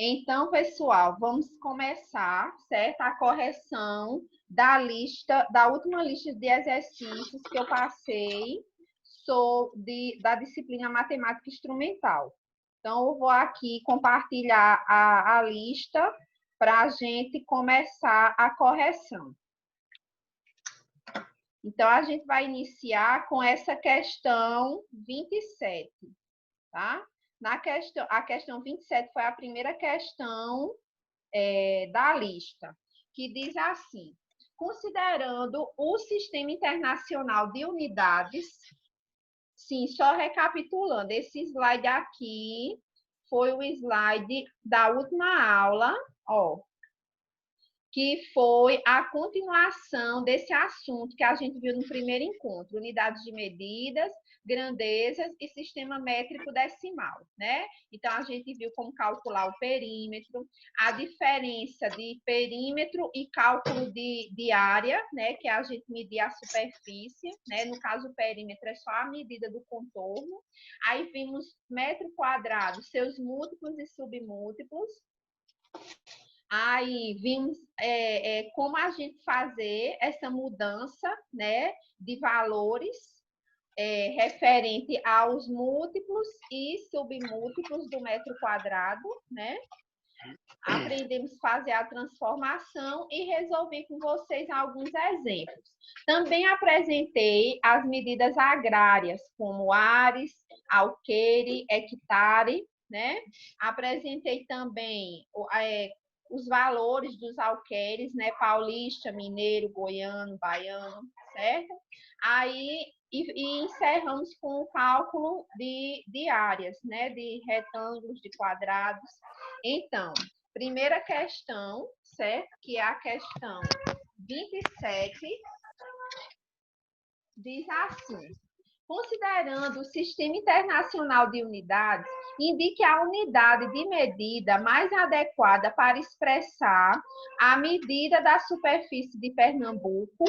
Então, pessoal, vamos começar, certo? A correção da última lista de exercícios que eu passei da disciplina Matemática Instrumental. Então, eu vou aqui compartilhar a lista para a gente começar a correção. Então, a gente vai iniciar com essa questão 27, tá? A questão 27 foi a primeira questão da lista, que diz assim: considerando o Sistema Internacional de Unidades, sim, só recapitulando, esse slide aqui foi o slide da última aula, ó, que foi a continuação desse assunto que a gente viu no primeiro encontro, unidades de medidas, grandezas e sistema métrico decimal, né? Então, a gente viu como calcular o perímetro, a diferença de perímetro e cálculo de área, né? Que é a gente medir a superfície, né? No caso, o perímetro é só a medida do contorno. Aí vimos metro quadrado, seus múltiplos e submúltiplos. Aí vimos como a gente fazer essa mudança, né, de valores referente aos múltiplos e submúltiplos do metro quadrado, né? Aprendemos a fazer a transformação e resolvi com vocês alguns exemplos. Também apresentei as medidas agrárias, como ares, alqueire, hectare, né? Apresentei também os valores dos alqueires, né? Paulista, mineiro, goiano, baiano, certo? Aí, e encerramos com o cálculo de áreas, né? De retângulos, de quadrados. Então, primeira questão, certo? Que é a questão 27, diz assim: considerando o Sistema Internacional de Unidades, indique a unidade de medida mais adequada para expressar a medida da superfície de Pernambuco,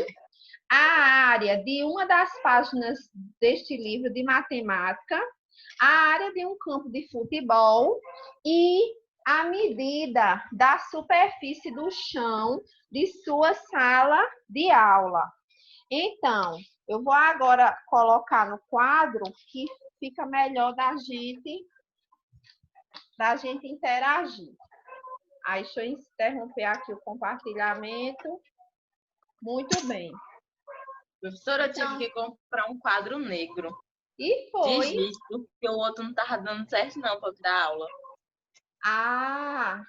a área de uma das páginas deste livro de matemática, a área de um campo de futebol e a medida da superfície do chão de sua sala de aula. Então, eu vou agora colocar no quadro que fica melhor da gente interagir. Aí, deixa eu interromper aqui o compartilhamento. Muito bem. Professora, eu tive que comprar um quadro negro. E foi. De giz, porque o outro não estava dando certo, não, para dar aula. Ah!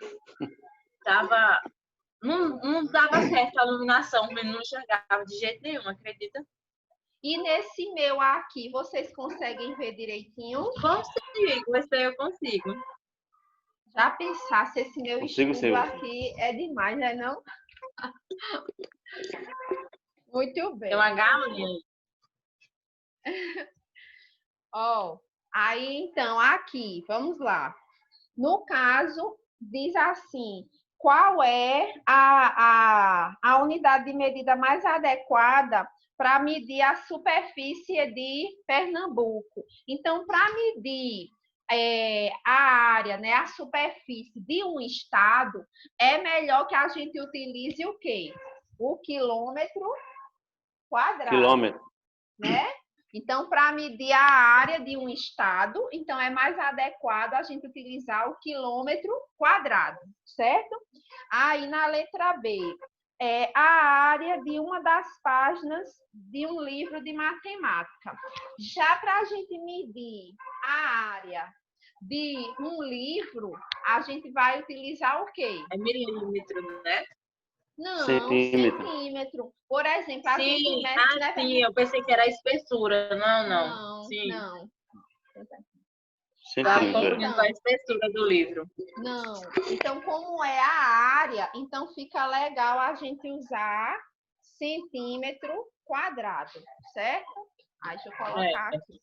Não dava certo a iluminação, mas não enxergava de jeito nenhum, acredita? E nesse meu aqui, vocês conseguem ver direitinho? Consigo, esse aí eu consigo. Já pensasse, esse meu estudo aqui é demais, né, não? Muito bem. Tem uma galinha aí. Ó, aí, então, aqui, vamos lá. No caso, diz assim: qual é a unidade de medida mais adequada para medir a superfície de Pernambuco? Então, para medir a área, né, a superfície de um estado, é melhor que a gente utilize o quê? O quilômetro quadrado. Quilômetro. Né? Então, para medir a área de um estado, então é mais adequado a gente utilizar o quilômetro quadrado, certo? Aí, na letra B, é a área de uma das páginas de um livro de matemática. Já para a gente medir a área de um livro, a gente vai utilizar o quê? É milímetro, né? Não, centímetro. Centímetro. Por exemplo, a gente Sim, mede... sim, eu pensei que era a espessura. Não. Não, Sim. não. Estava Centímetro. confundindo com a espessura do livro. Não. Então, como é a área, então fica legal a gente usar centímetro quadrado, certo? Aí, deixa eu colocar aqui.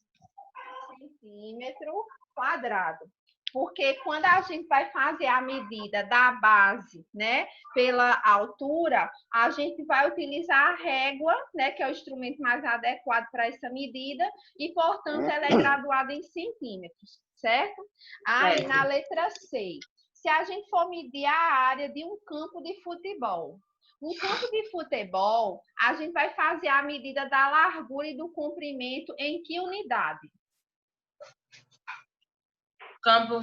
Centímetro quadrado. Porque quando a gente vai fazer a medida da base, né, pela altura, a gente vai utilizar a régua, né, que é o instrumento mais adequado para essa medida, e, portanto, ela é graduada em centímetros, certo? Aí, na letra C, se a gente for medir a área de um campo de futebol. Um campo de futebol, a gente vai fazer a medida da largura e do comprimento em que unidade? Campo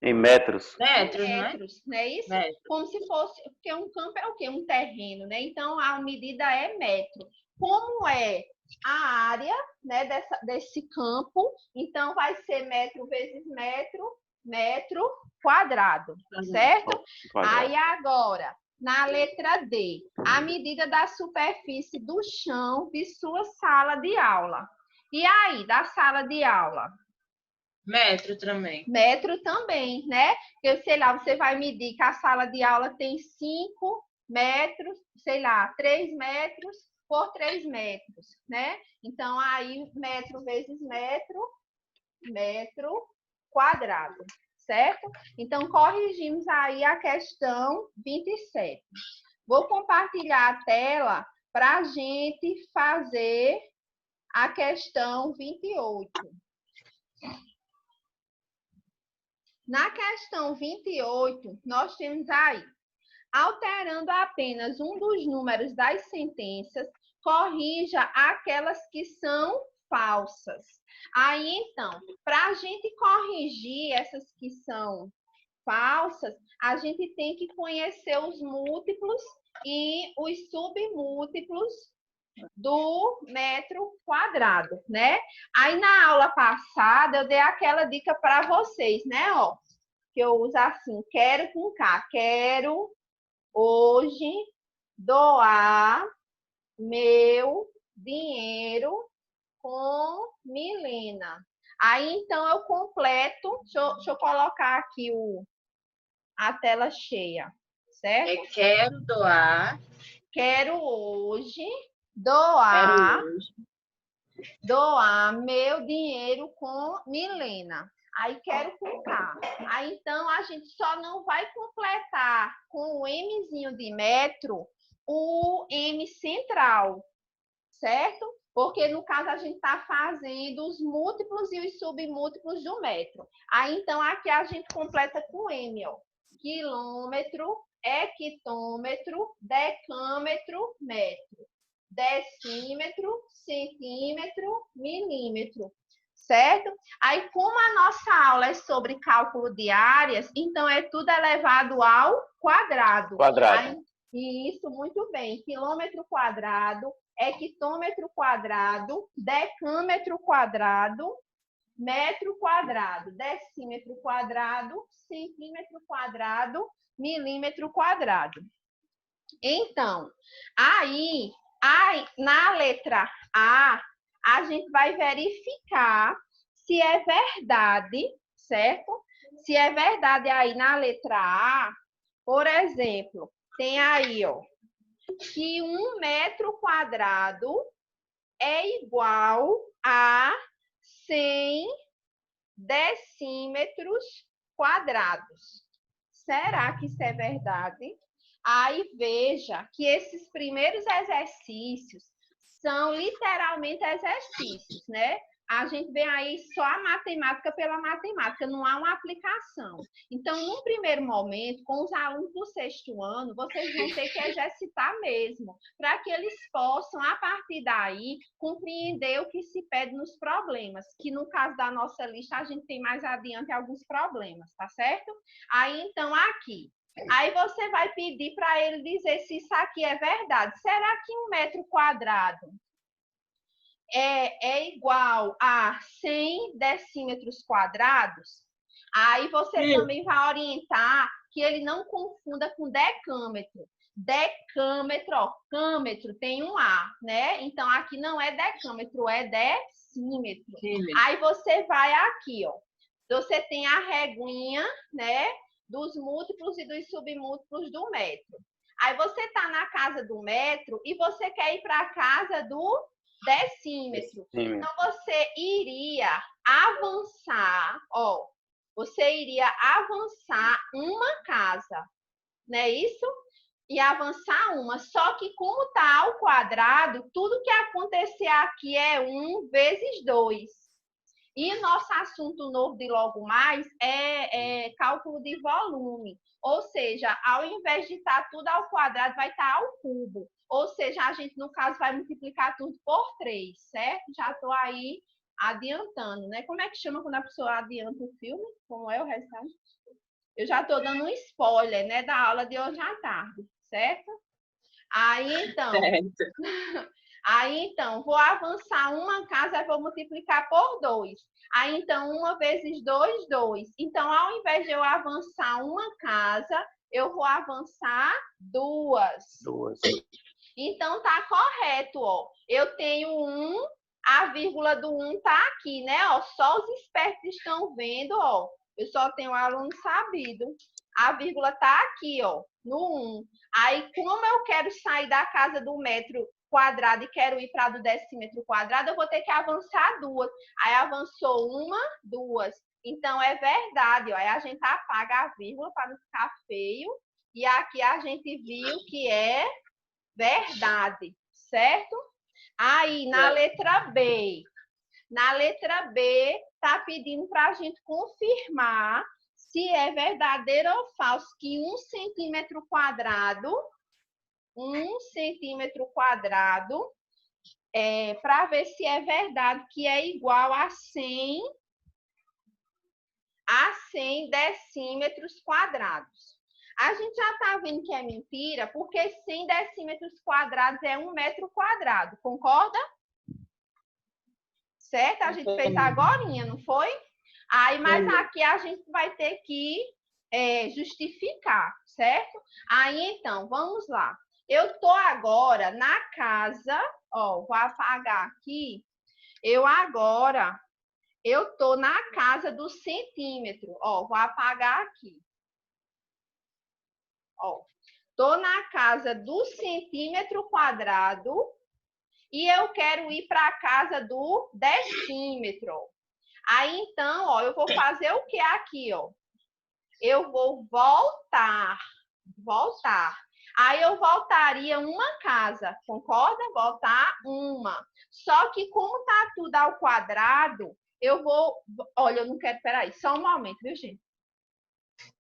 Em metros. metros, né? Metros, não é isso? Metros. Como se fosse, porque um campo é o quê? Um terreno, né? Então, a medida é metro. Como é a área, né, desse campo, então vai ser metro vezes metro, metro quadrado, certo? Quadrado. Aí agora, na letra D, a medida da superfície do chão de sua sala de aula. E aí, da sala de aula? Metro também. Metro também, né? Porque, sei lá, você vai medir que a sala de aula tem 5 metros, sei lá, 3 metros por 3 metros, né? Então, aí, metro vezes metro, metro quadrado, certo? Então, corrigimos aí a questão 27. Vou compartilhar a tela para a gente fazer a questão 28. Na questão 28, nós temos aí, alterando apenas um dos números das sentenças, corrija aquelas que são falsas. Aí, então, para a gente corrigir essas que são falsas, a gente tem que conhecer os múltiplos e os submúltiplos do metro quadrado, né? Aí na aula passada eu dei aquela dica para vocês, né? Ó, que eu uso assim, quero com K, quero hoje doar meu dinheiro com Milena. Aí então eu completo, deixa eu colocar aqui a tela cheia, certo? Quero doar. Quero hoje doar meu dinheiro com Milena. Aí quero com K. Aí então a gente só não vai completar com o Mzinho de metro o M central, certo? Porque no caso a gente está fazendo os múltiplos e os submúltiplos do metro. Aí então aqui a gente completa com M, ó. Quilômetro, hectômetro, decâmetro, metro. Decímetro, centímetro, milímetro, certo? Aí, como a nossa aula é sobre cálculo de áreas, então é tudo elevado ao quadrado. Quadrado. Aí, isso, muito bem. Quilômetro quadrado, hectômetro quadrado, decâmetro quadrado, metro quadrado, decímetro quadrado, centímetro quadrado, milímetro quadrado. Então, aí na letra A, a gente vai verificar se é verdade, certo? Se é verdade aí na letra A, por exemplo, tem aí, ó, que 1 metro quadrado é igual a 100 decímetros quadrados. Será que isso é verdade? Aí veja que esses primeiros exercícios são literalmente exercícios, né? A gente vê aí só a matemática pela matemática, não há uma aplicação. Então, num primeiro momento, com os alunos do 6º ano, vocês vão ter que exercitar mesmo, para que eles possam, a partir daí, compreender o que se pede nos problemas, que no caso da nossa lista, a gente tem mais adiante alguns problemas, tá certo? Aí, então, aqui. Aí você vai pedir para ele dizer se isso aqui é verdade. Será que 1 metro quadrado é igual a 100 decímetros quadrados? Aí você também vai orientar que ele não confunda com decâmetro. Decâmetro, ó, câmetro tem um A, né? Então, aqui não é decâmetro, é decímetro. Aí você vai aqui, ó. Você tem a reguinha, né? Dos múltiplos e dos submúltiplos do metro. Aí você está na casa do metro e você quer ir para a casa do decímetro. Então, você iria avançar, ó, você iria avançar uma casa, não é isso? E avançar uma. Só que como está ao quadrado, tudo que acontecer aqui é 1 vezes 2. E nosso assunto novo de logo mais é cálculo de volume. Ou seja, ao invés de estar tudo ao quadrado, vai estar ao cubo. Ou seja, a gente, no caso, vai multiplicar tudo por 3, certo? Já estou aí adiantando, né? Como é que chama quando a pessoa adianta o filme? Como é o restante? Eu já estou dando um spoiler, né, da aula de hoje à tarde, certo? Aí, então, vou avançar uma casa e vou multiplicar por 2. Aí, então, 1 vezes 2, 2. Então, ao invés de eu avançar uma casa, eu vou avançar 2. 2. Então, tá correto, ó. Eu tenho 1, a vírgula do 1 tá aqui, né? Ó, só os espertos estão vendo, ó. Eu só tenho aluno sabido. A vírgula tá aqui, ó, no 1. Aí, como eu quero sair da casa do metro quadrado e quero ir para do decímetro quadrado, eu vou ter que avançar 2. Aí, avançou 1, 2. Então, é verdade, ó. Aí, a gente apaga a vírgula para não ficar feio. E aqui a gente viu que é verdade, certo? Aí, na letra B. Na letra B, tá pedindo para a gente confirmar se é verdadeiro ou falso que 1 centímetro quadrado, para ver se é verdade que é igual a 100 decímetros quadrados. A gente já está vendo que é mentira, porque 100 decímetros quadrados é 1 metro quadrado, concorda? Certo? A gente fez agorinha, não foi? Aí, mas aqui a gente vai ter que justificar, certo? Aí, então, vamos lá. Eu estou agora na casa, ó, vou apagar aqui. Eu estou na casa do centímetro, ó, vou apagar aqui. Ó, estou na casa do centímetro quadrado e eu quero ir para a casa do decímetro. Aí, então, ó, eu vou fazer o que aqui, ó? Eu vou voltar. Aí, eu voltaria uma casa, concorda? Voltar uma. Só que, como tá tudo ao quadrado, eu vou... Olha, eu não quero... Peraí, só um momento, viu, gente?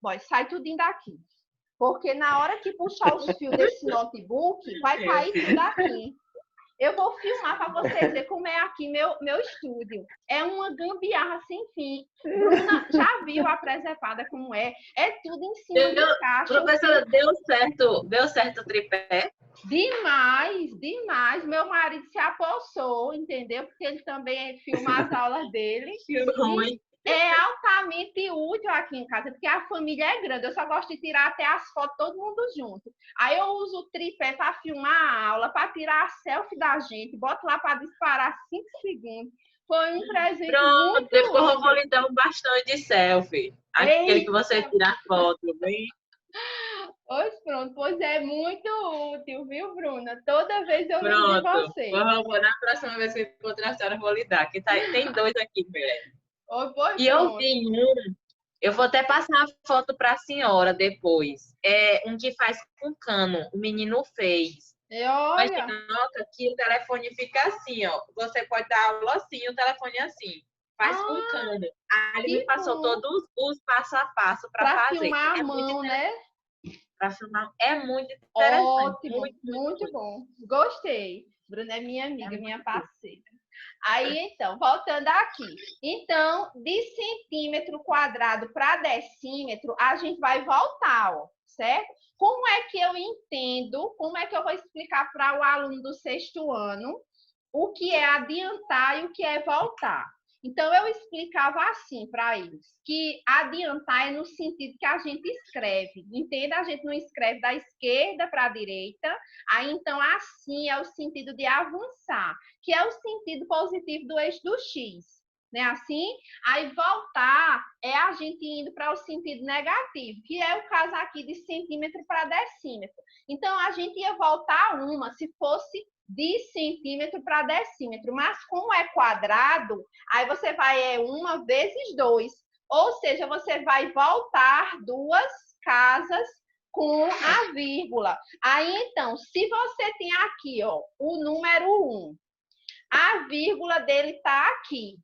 Bom, sai tudinho daqui. Porque na hora que puxar os fios desse notebook, vai cair tudo aqui. Eu vou filmar para vocês verem como é aqui meu estúdio. É uma gambiarra sem fim. Bruna, já viu a preservada como é? É tudo em cima de caixa. Professora, deu certo o tripé? Demais. Meu marido se apossou, entendeu? Porque ele também filma as aulas dele. Ruim. É altamente útil aqui em casa, porque a família é grande. Eu só gosto de tirar até as fotos todo mundo junto. Aí eu uso o tripé para filmar a aula, para tirar a selfie da gente, boto lá para disparar 5 segundos. Foi um presente muito depois útil. eu vou lhe dar um bastão de selfie. Aquele que você tira a foto, bem... Pois pronto, pois é muito útil, viu, Bruna? Toda vez eu lembro de você. Pronto, na próxima vez que eu encontrar a senhora, eu vou lhe dar. Que tem 2 aqui, mulher. E eu vi eu vou até passar a foto para a senhora depois. É um que faz com cano, o menino fez. Mas nota que o telefone fica assim, ó. Você pode dar aula assim, o telefone assim. Faz com cano. Aí ele me passou todos os passo a passo para fazer. Filmar a mão, né? Para filmar. É muito interessante. Ótimo, muito bom. Gostei. Bruna é minha amiga, minha parceira. Aí, então, voltando aqui. Então, de centímetro quadrado para decímetro, a gente vai voltar, ó, certo? Como é que eu entendo, como é que eu vou explicar para o aluno do 6º ano o que é adiantar e o que é voltar? Então, eu explicava assim para eles, que adiantar é no sentido que a gente escreve, entenda? A gente não escreve da esquerda para a direita, aí então assim é o sentido de avançar, que é o sentido positivo do eixo do X, né? Assim, aí voltar é a gente indo para o sentido negativo, que é o caso aqui de centímetro para decímetro. Então, a gente ia voltar uma se fosse de centímetro para decímetro, mas como é quadrado, aí você vai 1 vezes 2, ou seja, você vai voltar 2 casas com a vírgula. Aí, então, se você tem aqui, ó, o número 1, a vírgula dele está aqui.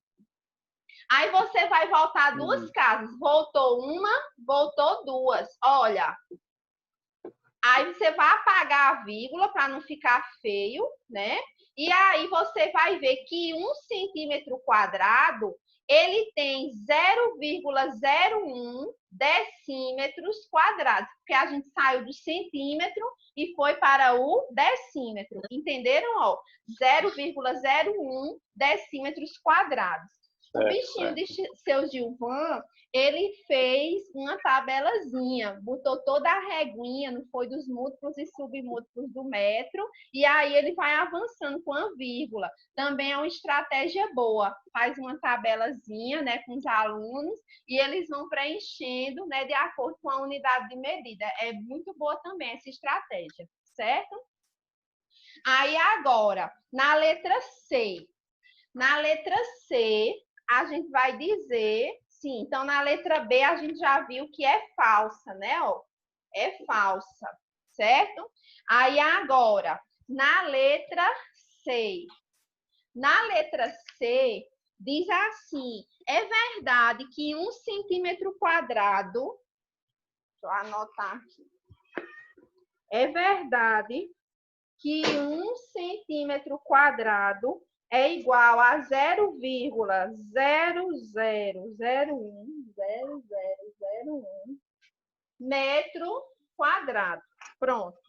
Aí você vai voltar duas casas. Voltou uma, voltou duas. Olha. Aí você vai apagar a vírgula para não ficar feio, né? E aí você vai ver que 1 centímetro quadrado, ele tem 0,01 decímetros quadrados. Porque a gente saiu do centímetro e foi para o decímetro. Entenderam? Ó, 0,01 decímetros quadrados. O bichinho de seu Gilvan, ele fez uma tabelazinha, botou toda a reguinha, não foi dos múltiplos e submúltiplos do metro, e aí ele vai avançando com a vírgula. Também é uma estratégia boa. Faz uma tabelazinha, né, com os alunos, e eles vão preenchendo, né, de acordo com a unidade de medida. É muito boa também essa estratégia, certo? Aí agora, na letra C. Na letra C, a gente vai dizer, sim, então na letra B a gente já viu que é falsa, né? Ó, é falsa, certo? Aí agora, na letra C. Na letra C, diz assim, é verdade que 1 centímetro quadrado, deixa eu anotar aqui, é verdade que 1 centímetro quadrado é igual a 0,00010001 metro quadrado. Pronto.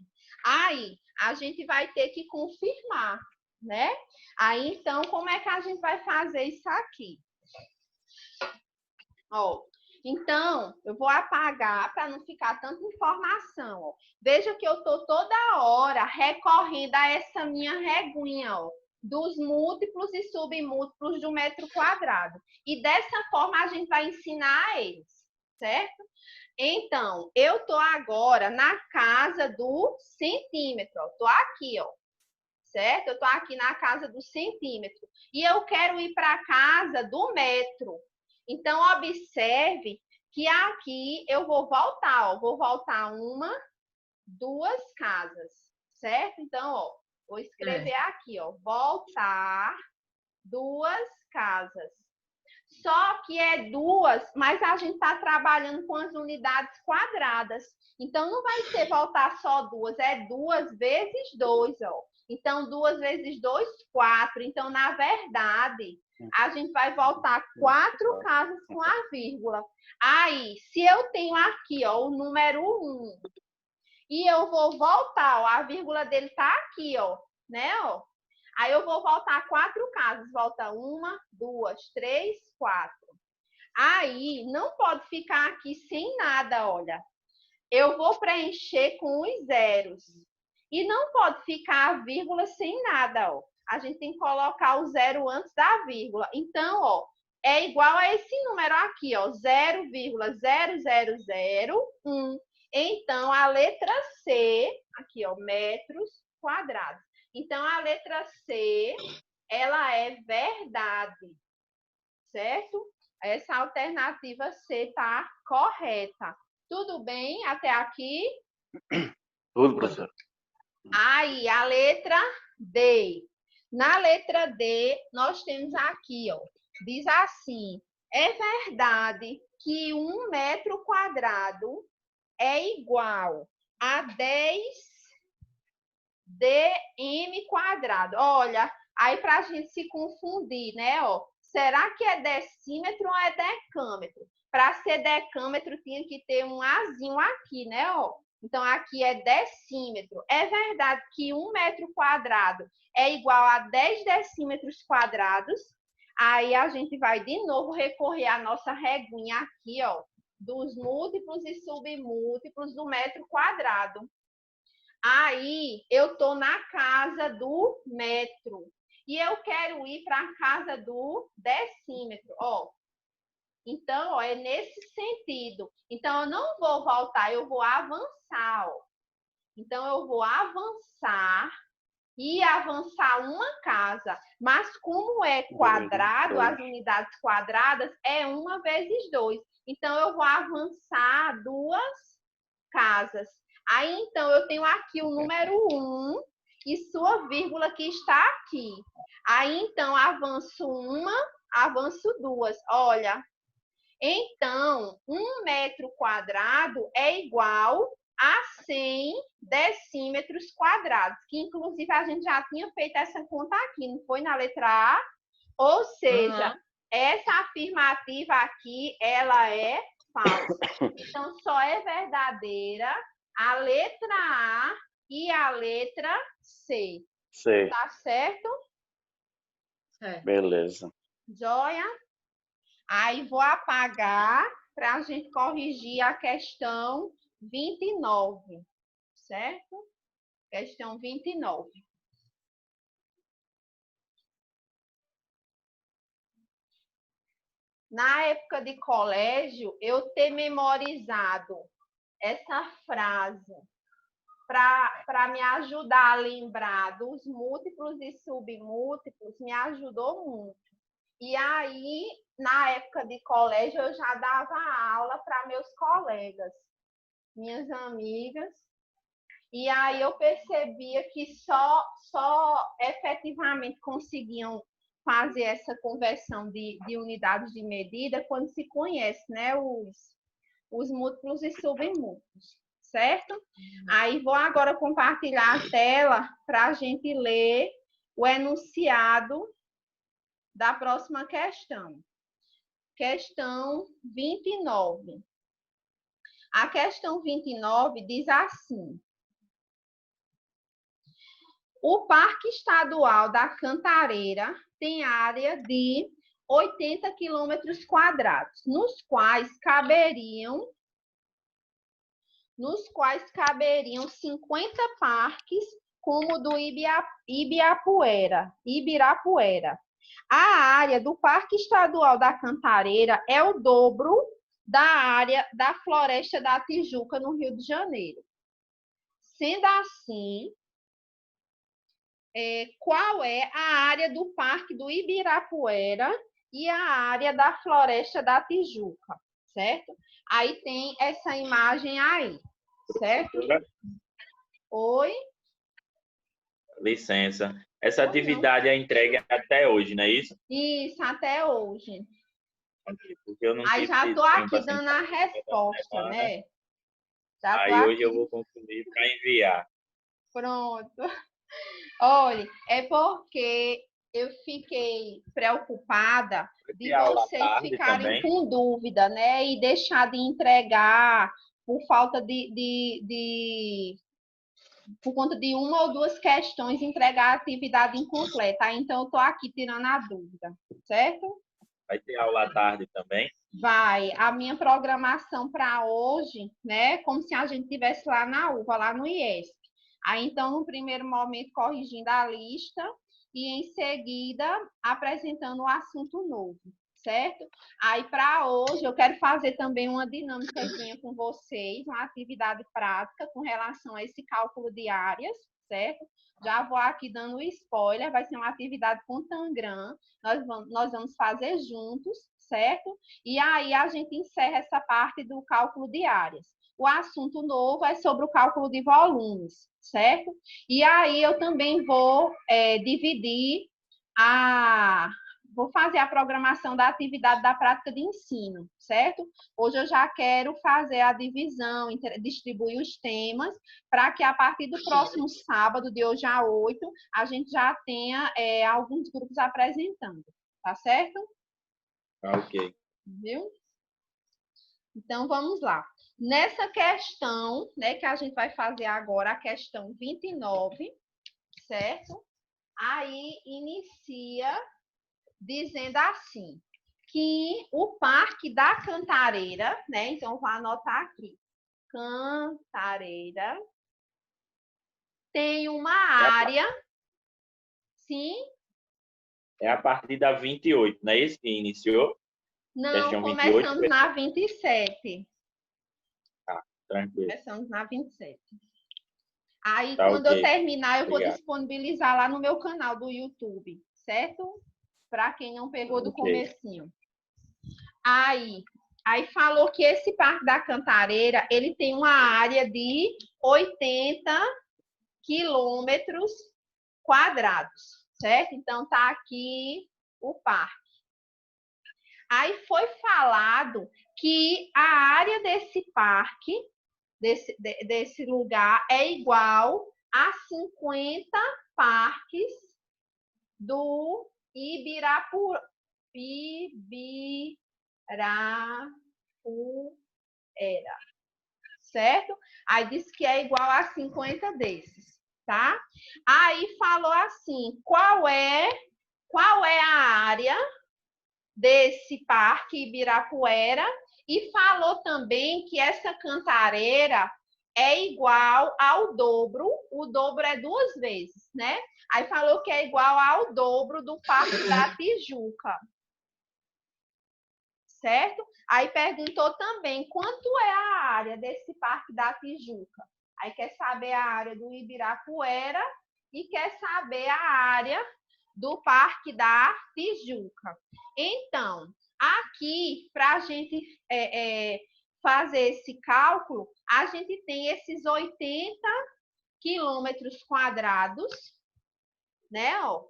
Aí, a gente vai ter que confirmar, né? Aí, então, como é que a gente vai fazer isso aqui? Ó, então, eu vou apagar para não ficar tanta informação. Ó. Veja que eu estou toda hora recorrendo a essa minha reguinha, ó, dos múltiplos e submúltiplos do metro quadrado. E dessa forma a gente vai ensinar a eles, certo? Então, eu estou agora na casa do centímetro. Estou aqui, ó, certo? Eu estou aqui na casa do centímetro. E eu quero ir para a casa do metro. Então, observe que aqui eu vou voltar, ó. Vou voltar 1, 2 casas, certo? Então, ó, vou escrever aqui, ó. Voltar 2 casas. Só que é 2, mas a gente está trabalhando com as unidades quadradas. Então, não vai ser voltar só 2, é 2 vezes 2, ó. Então, 2 vezes 2, 4. Então, na verdade, a gente vai voltar 4 casas com a vírgula. Aí, se eu tenho aqui, ó, o número 1, e eu vou voltar, ó, a vírgula dele tá aqui, ó, né, ó. Aí eu vou voltar 4 casas. Volta 1, 2, 3, 4. Aí, não pode ficar aqui sem nada, olha. Eu vou preencher com os zeros. E não pode ficar a vírgula sem nada, ó. A gente tem que colocar o zero antes da vírgula. Então, ó, é igual a esse número aqui, ó, 0,0001. Então, a letra C, aqui, ó, metros quadrados. Então, a letra C, ela é verdade, certo? Essa alternativa C está correta. Tudo bem até aqui? Tudo, professor. Aí, a letra D. Na letra D, nós temos aqui, ó, diz assim, é verdade que 1 metro quadrado é igual a 10 dm quadrado. Olha, aí para a gente se confundir, né? Ó, será que é decímetro ou é decâmetro? Para ser decâmetro, tinha que ter um azinho aqui, né? Ó. Então, aqui é decímetro. É verdade que 1 metro quadrado é igual a 10 decímetros quadrados. Aí, a gente vai de novo recorrer à nossa reguinha aqui, ó, dos múltiplos e submúltiplos do metro quadrado. Aí, eu estou na casa do metro. E eu quero ir para a casa do decímetro, ó. Então, ó, é nesse sentido. Então, eu não vou voltar, eu vou avançar, ó. Então, eu vou avançar e avançar uma casa. Mas como é quadrado, as unidades quadradas, é 1 vezes 2. Então, eu vou avançar 2 casas. Aí, então, eu tenho aqui o número 1 e sua vírgula que está aqui. Aí, então, avanço 1, avanço 2. Olha, então, 1 metro quadrado é igual a 100 decímetros quadrados, que inclusive a gente já tinha feito essa conta aqui, não foi na letra A? Ou seja, essa afirmativa aqui, ela é falsa. Então, só é verdadeira a letra A e a letra C. C. Tá certo? Certo. Beleza. Joia? Aí vou apagar para a gente corrigir a questão 29, certo? Questão 29. Na época de colégio, eu ter memorizado essa frase para me ajudar a lembrar dos múltiplos e submúltiplos, me ajudou muito. E aí, na época de colégio, eu já dava aula para meus colegas, minhas amigas, e aí eu percebia que só efetivamente conseguiam fazer essa conversão de unidades de medida quando se conhece, né, os múltiplos e submúltiplos, certo? Aí vou agora compartilhar a tela para a gente ler o enunciado da próxima questão. Questão 29. A questão 29 diz assim: o Parque Estadual da Cantareira tem área de 80 quilômetros quadrados, nos quais caberiam 50 parques, como o do Ibirapuera. A área do Parque Estadual da Cantareira é o dobro da área da Floresta da Tijuca, no Rio de Janeiro. Sendo assim, qual é a área do Parque do Ibirapuera e a área da Floresta da Tijuca, certo? Aí tem essa imagem aí, certo? Oi? Licença. Essa atividade é entregue até hoje, não é isso? Isso, até hoje. Porque eu não Aí já estou aqui dando a resposta, né? Aí hoje eu vou concluir para enviar. Pronto. Olha, é porque eu fiquei preocupada de vocês ficarem com dúvida, né? E deixar de entregar por falta por conta de uma ou duas questões, entregar a atividade incompleta. Então, eu estou aqui tirando a dúvida, certo? Vai ter aula à tarde também? Vai. A minha programação para hoje, né? Como se a gente estivesse lá na UVA, lá no IESP. Aí, então, no primeiro momento, corrigindo a lista e, em seguida, apresentando o assunto novo, certo? Aí, para hoje, eu quero fazer também uma dinâmicazinha com vocês, uma atividade prática com relação a esse cálculo de áreas, certo? Já vou aqui dando spoiler, vai ser uma atividade com Tangram, nós vamos fazer juntos, certo? E aí a gente encerra essa parte do cálculo de áreas. O assunto novo é sobre o cálculo de volumes, certo? E aí eu também vou dividir vou fazer a programação da atividade da prática de ensino, certo? Hoje eu já quero fazer a divisão, distribuir os temas, para que a partir do próximo sábado, de hoje a 8, a gente já tenha alguns grupos apresentando, tá certo? Ok. Viu? Então, vamos lá. Nessa questão, né, que a gente vai fazer agora, a questão 29, certo? Aí, inicia dizendo assim, que o Parque da Cantareira, né? Então, vou anotar aqui. Cantareira tem uma área... Sim? É a partir da 28, não é isso que iniciou? Não, começamos na 27. Tá, tranquilo. Começamos na 27. Aí, tá, quando eu terminar, eu Obrigado. vou disponibilizar lá no meu canal do YouTube, certo? Para quem não pegou do comecinho. Aí falou que esse Parque da Cantareira, ele tem uma área de 80 quilômetros quadrados, certo? Então, tá aqui o parque. Aí foi falado que a área desse parque, desse lugar, é igual a 50 parques do Ibirapuera, certo? Aí disse que é igual a 50 desses, tá? Aí falou assim, qual é a área desse parque Ibirapuera? E falou também que essa cantareira é igual ao dobro, o dobro é 2 vezes, né? Aí falou que é igual ao dobro do Parque da Tijuca, certo? Aí perguntou também quanto é a área desse Parque da Tijuca. Aí quer saber a área do Ibirapuera e quer saber a área do Parque da Tijuca. Então, aqui, para a gente fazer esse cálculo, a gente tem esses 80 quilômetros quadrados, né? Ó.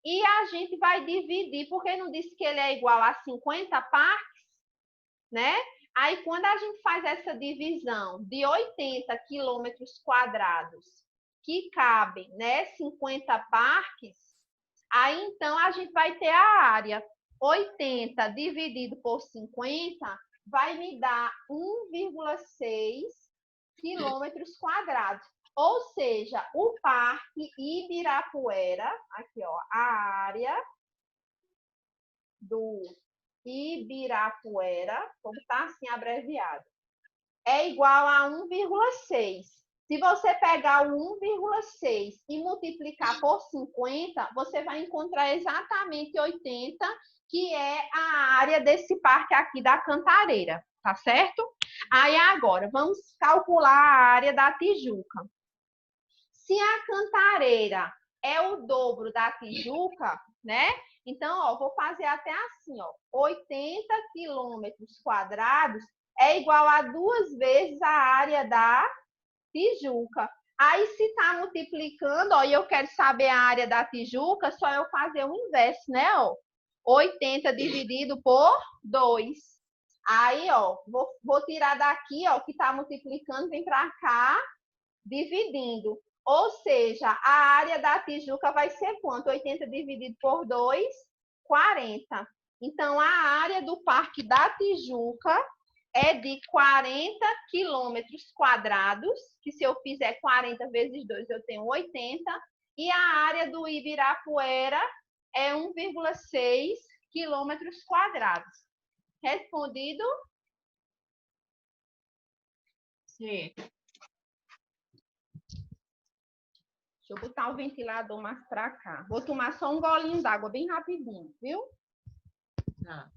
E a gente vai dividir, porque não disse que ele é igual a 50 parques, né? Aí, quando a gente faz essa divisão de 80 quilômetros quadrados, que cabem, né, 50 parques, aí, então, a gente vai ter a área 80 dividido por 50, vai me dar 1,6 quilômetros quadrados. Ou seja, o Parque Ibirapuera, aqui, ó, a área do Ibirapuera, como está assim abreviado, é igual a 1,6. Se você pegar o 1,6 e multiplicar por 50, você vai encontrar exatamente 80, que é a área desse parque aqui da Cantareira, tá certo? Aí agora, vamos calcular a área da Tijuca. Se a Cantareira é o dobro da Tijuca, né? Então, ó, vou fazer até assim, ó, 80 quilômetros quadrados é igual a 2 vezes a área da Tijuca. Aí, se está multiplicando, ó, e eu quero saber a área da Tijuca, só eu fazer o inverso, né? Ó, 80 dividido por 2. Aí, ó, vou tirar daqui, ó, que está multiplicando, vem para cá, dividindo. Ou seja, a área da Tijuca vai ser quanto? 80 dividido por 2, 40. Então, a área do Parque da Tijuca é de 40 quilômetros quadrados, que se eu fizer 40 vezes 2, eu tenho 80. E a área do Ibirapuera é 1,6 quilômetros quadrados. Respondido? Sim. Deixa eu botar o ventilador mais para cá. Vou tomar só um golinho d'água bem rapidinho, viu? Tá.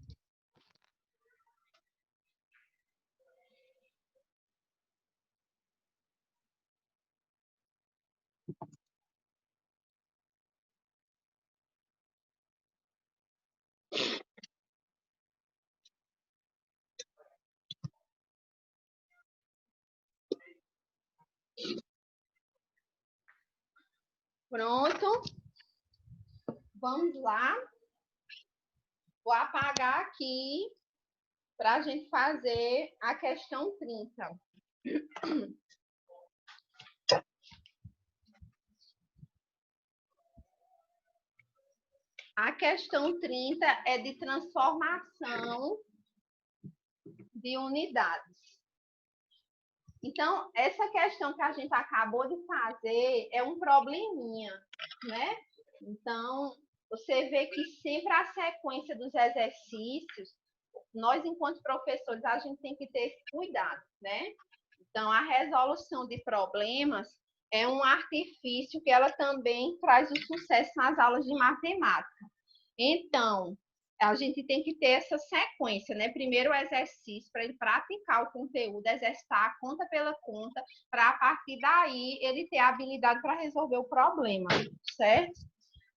Pronto. Vamos lá. Vou apagar aqui para a gente fazer a questão 30. A questão 30 é de transformação de unidades. Então, essa questão que a gente acabou de fazer é um probleminha, né? Então, você vê que sempre a sequência dos exercícios, nós, enquanto professores, a gente tem que ter esse cuidado, né? Então, a resolução de problemas é um artifício que ela também traz o sucesso nas aulas de matemática. Então, a gente tem que ter essa sequência, né? Primeiro o exercício para ele praticar o conteúdo, exercitar a conta pela conta, para a partir daí ele ter a habilidade para resolver o problema, certo?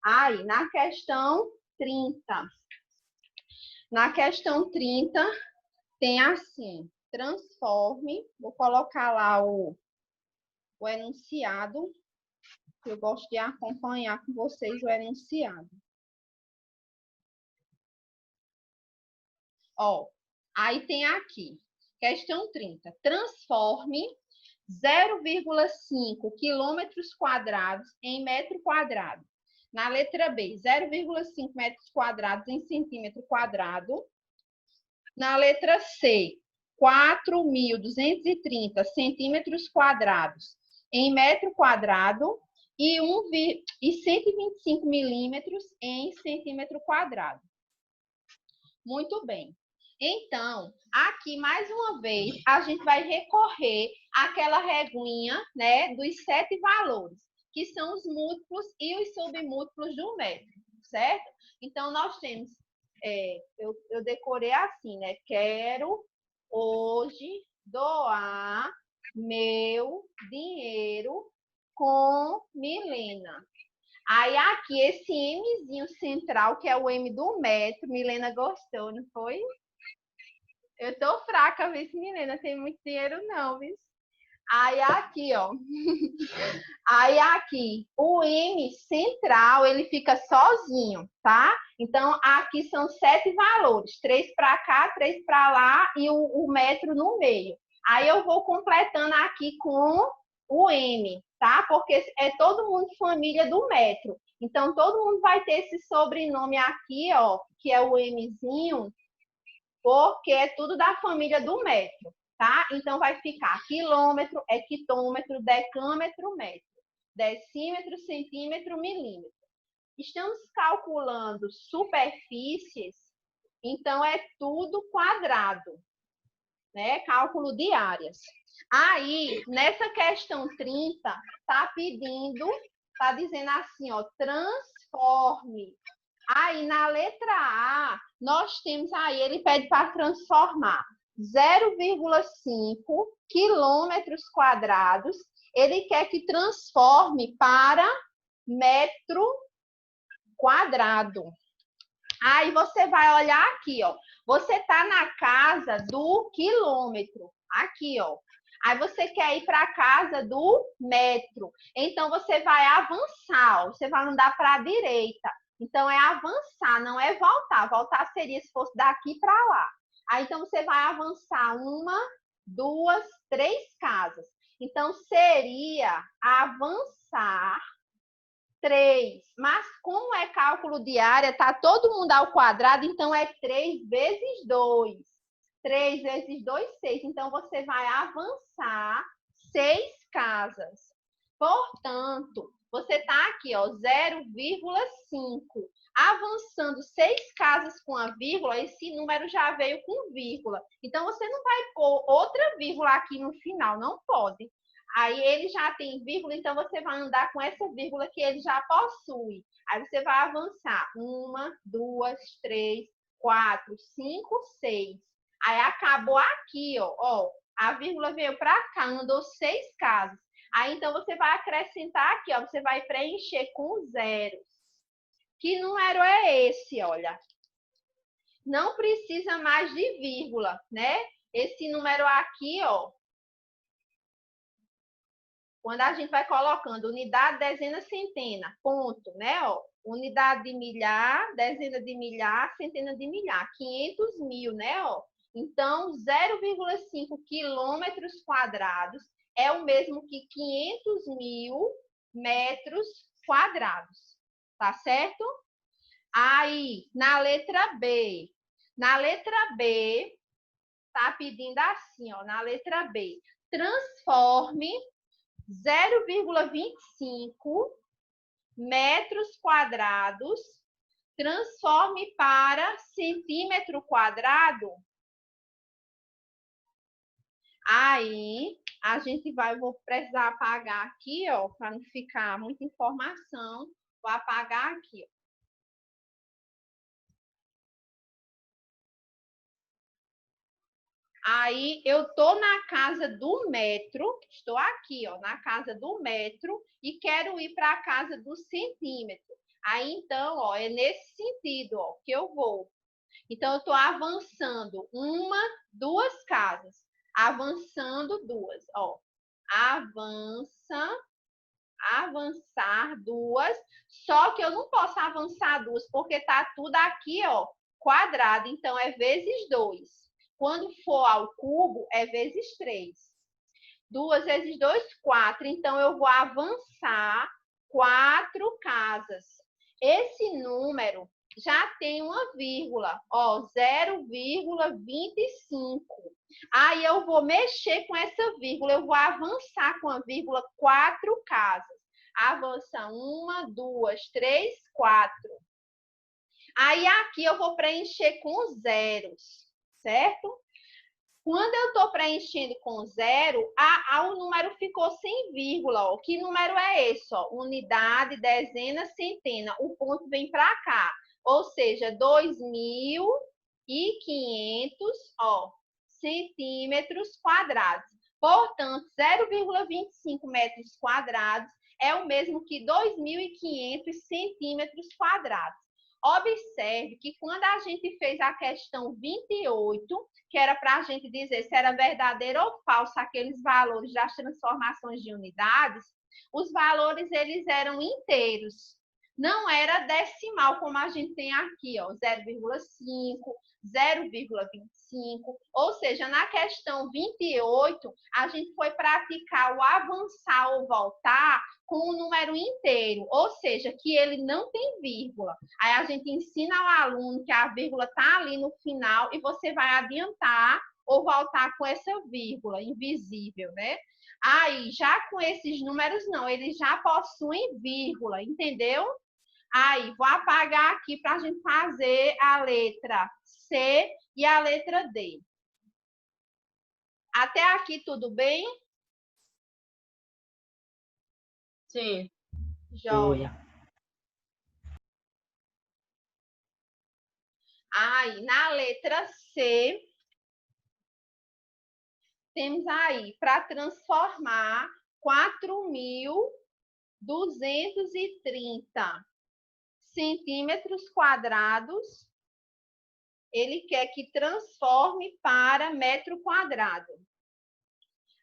Aí, na questão 30. Na questão 30, tem assim, transforme, vou colocar lá o enunciado, que eu gosto de acompanhar com vocês o enunciado. Ó, aí tem aqui, questão 30. Transforme 0,5 quilômetros quadrados em metro quadrado. Na letra B, 0,5 metros quadrados em centímetro quadrado. Na letra C, 4.230 centímetros quadrados em metro quadrado e 125 milímetros em centímetro quadrado. Muito bem. Então, aqui, mais uma vez, a gente vai recorrer àquela reguinha, né, dos 7 valores, que são os múltiplos e os submúltiplos do metro, certo? Então, nós temos, eu decorei assim, né? Quero hoje doar meu dinheiro com Milena. Aí, aqui, esse Mzinho central, que é o M do metro, Milena gostou, não foi? Eu tô fraca, viu, Milena? Tem muito dinheiro, não, viu? Aí, aqui, ó. Aí, aqui, o M central, ele fica sozinho, tá? Então, aqui são 7 valores. 3 para cá, 3 para lá e o metro no meio. Aí, eu vou completando aqui com o M, tá? Porque é todo mundo família do metro. Então, todo mundo vai ter esse sobrenome aqui, ó, que é o Mzinho, porque é tudo da família do metro, tá? Então, vai ficar quilômetro, hectômetro, decâmetro, metro, decímetro, centímetro, milímetro. Estamos calculando superfícies, então é tudo quadrado, né? Cálculo de áreas. Aí, nessa questão 30, tá dizendo assim, ó, transforme. Aí, na letra A, nós temos aí, ele pede para transformar 0,5 quilômetros quadrados. Ele quer que transforme para metro quadrado. Aí, você vai olhar aqui, ó. Você está na casa do quilômetro. Aqui, ó. Aí, você quer ir para a casa do metro. Então, você vai avançar, ó. Você vai andar para a direita. Então, é avançar, não é voltar. Voltar seria se fosse daqui para lá. Aí, então, você vai avançar 1, 2, 3 casas. Então, seria avançar 3. Mas, como é cálculo de área, tá todo mundo ao quadrado, então é 3 vezes 2. 3 vezes 2, 6. Então, você vai avançar 6 casas. Portanto, você está aqui, ó, 0,5. Avançando 6 casas com a vírgula, esse número já veio com vírgula. Então, você não vai pôr outra vírgula aqui no final, não pode. Aí, ele já tem vírgula, então você vai andar com essa vírgula que ele já possui. Aí, você vai avançar 1, 2, 3, 4, 5, 6. Aí, acabou aqui, ó. A vírgula veio para cá, andou 6 casas. Aí, então, você vai acrescentar aqui, ó. Você vai preencher com zeros. Que número é esse, olha? Não precisa mais de vírgula, né? Esse número aqui, ó. Quando a gente vai colocando unidade, dezena, centena, ponto, né? Ó, unidade de milhar, dezena de milhar, centena de milhar, 500 mil, né? Ó. Então, 0,5 quilômetros quadrados é o mesmo que 500 mil metros quadrados, tá certo? Aí, na letra B. Na letra B, tá pedindo assim, ó, na letra B. Transforme 0,25 metros quadrados, transforme para centímetro quadrado. Aí, a gente vou precisar apagar aqui, ó, para não ficar muita informação. Vou apagar aqui, ó. Aí, eu estou na casa do metro, estou aqui, ó, na casa do metro, e quero ir para a casa do centímetro. Aí, então, ó, é nesse sentido, ó, que eu vou. Então, eu estou avançando 1, 2 casas. Avançando 2, ó. Avançar 2. Só que eu não posso avançar 2, porque tá tudo aqui, ó, quadrado, então é vezes 2. Quando for ao cubo, é vezes 3. 2 vezes 2, 4. Então, eu vou avançar 4 casas. Esse número já tem uma vírgula, ó, 0,25. Aí, eu vou mexer com essa vírgula, eu vou avançar com a vírgula 4 casas. Avança 1, 2, 3, 4. Aí, aqui eu vou preencher com zeros, certo? Quando eu estou preenchendo com zero, o número ficou sem vírgula. Ó. Que número é esse? Ó? Unidade, dezena, centena. O ponto vem para cá. Ou seja, 2.500 centímetros quadrados. Portanto, 0,25 metros quadrados é o mesmo que 2.500 centímetros quadrados. Observe que quando a gente fez a questão 28, que era para a gente dizer se era verdadeiro ou falso aqueles valores das transformações de unidades, os valores eles eram inteiros. Não era decimal, como a gente tem aqui, ó, 0,5, 0,25. Ou seja, na questão 28, a gente foi praticar o avançar ou voltar com o número inteiro, ou seja, que ele não tem vírgula. Aí a gente ensina ao aluno que a vírgula está ali no final e você vai adiantar ou voltar com essa vírgula invisível, né? Aí, já com esses números, não, eles já possuem vírgula, entendeu? Aí, vou apagar aqui para a gente fazer a letra C e a letra D. Até aqui, tudo bem? Sim. Joia. Aí, na letra C, temos aí, para transformar 4.230 centímetros quadrados, ele quer que transforme para metro quadrado.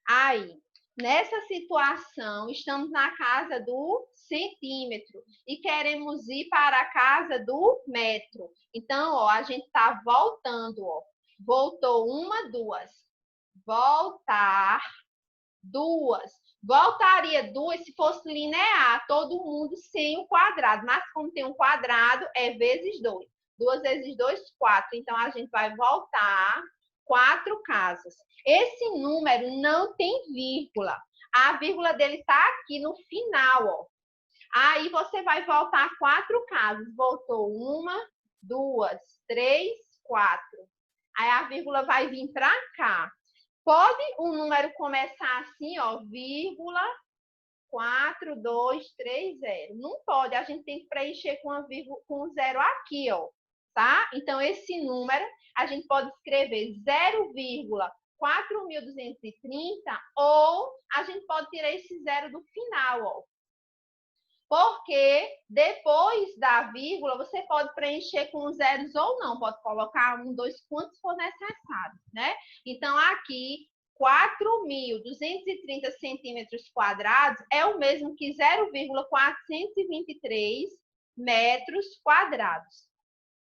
Aí, nessa situação, estamos na casa do centímetro e queremos ir para a casa do metro. Então, ó, a gente está voltando, ó. Voltou 1, 2. Voltar 2. Voltaria 2 se fosse linear, todo mundo sem o quadrado. Mas como tem um quadrado, é vezes 2. 2 vezes 2, 4. Então, a gente vai voltar 4 casas. Esse número não tem vírgula. A vírgula dele está aqui no final, ó. Aí, você vai voltar 4 casas. Voltou 1, 2, 3, 4. Aí, a vírgula vai vir para cá. Pode o número começar assim, ó, vírgula, 4, 2, 3, 0. Não pode, a gente tem que preencher com a vírgula, com o zero aqui, ó, tá? Então, esse número, a gente pode escrever 0,4.230 ou a gente pode tirar esse zero do final, ó. Porque depois da vírgula, você pode preencher com zeros ou não. Pode colocar 1, 2, quantos for necessário, né? Então, aqui, 4.230 centímetros quadrados é o mesmo que 0,423 metros quadrados.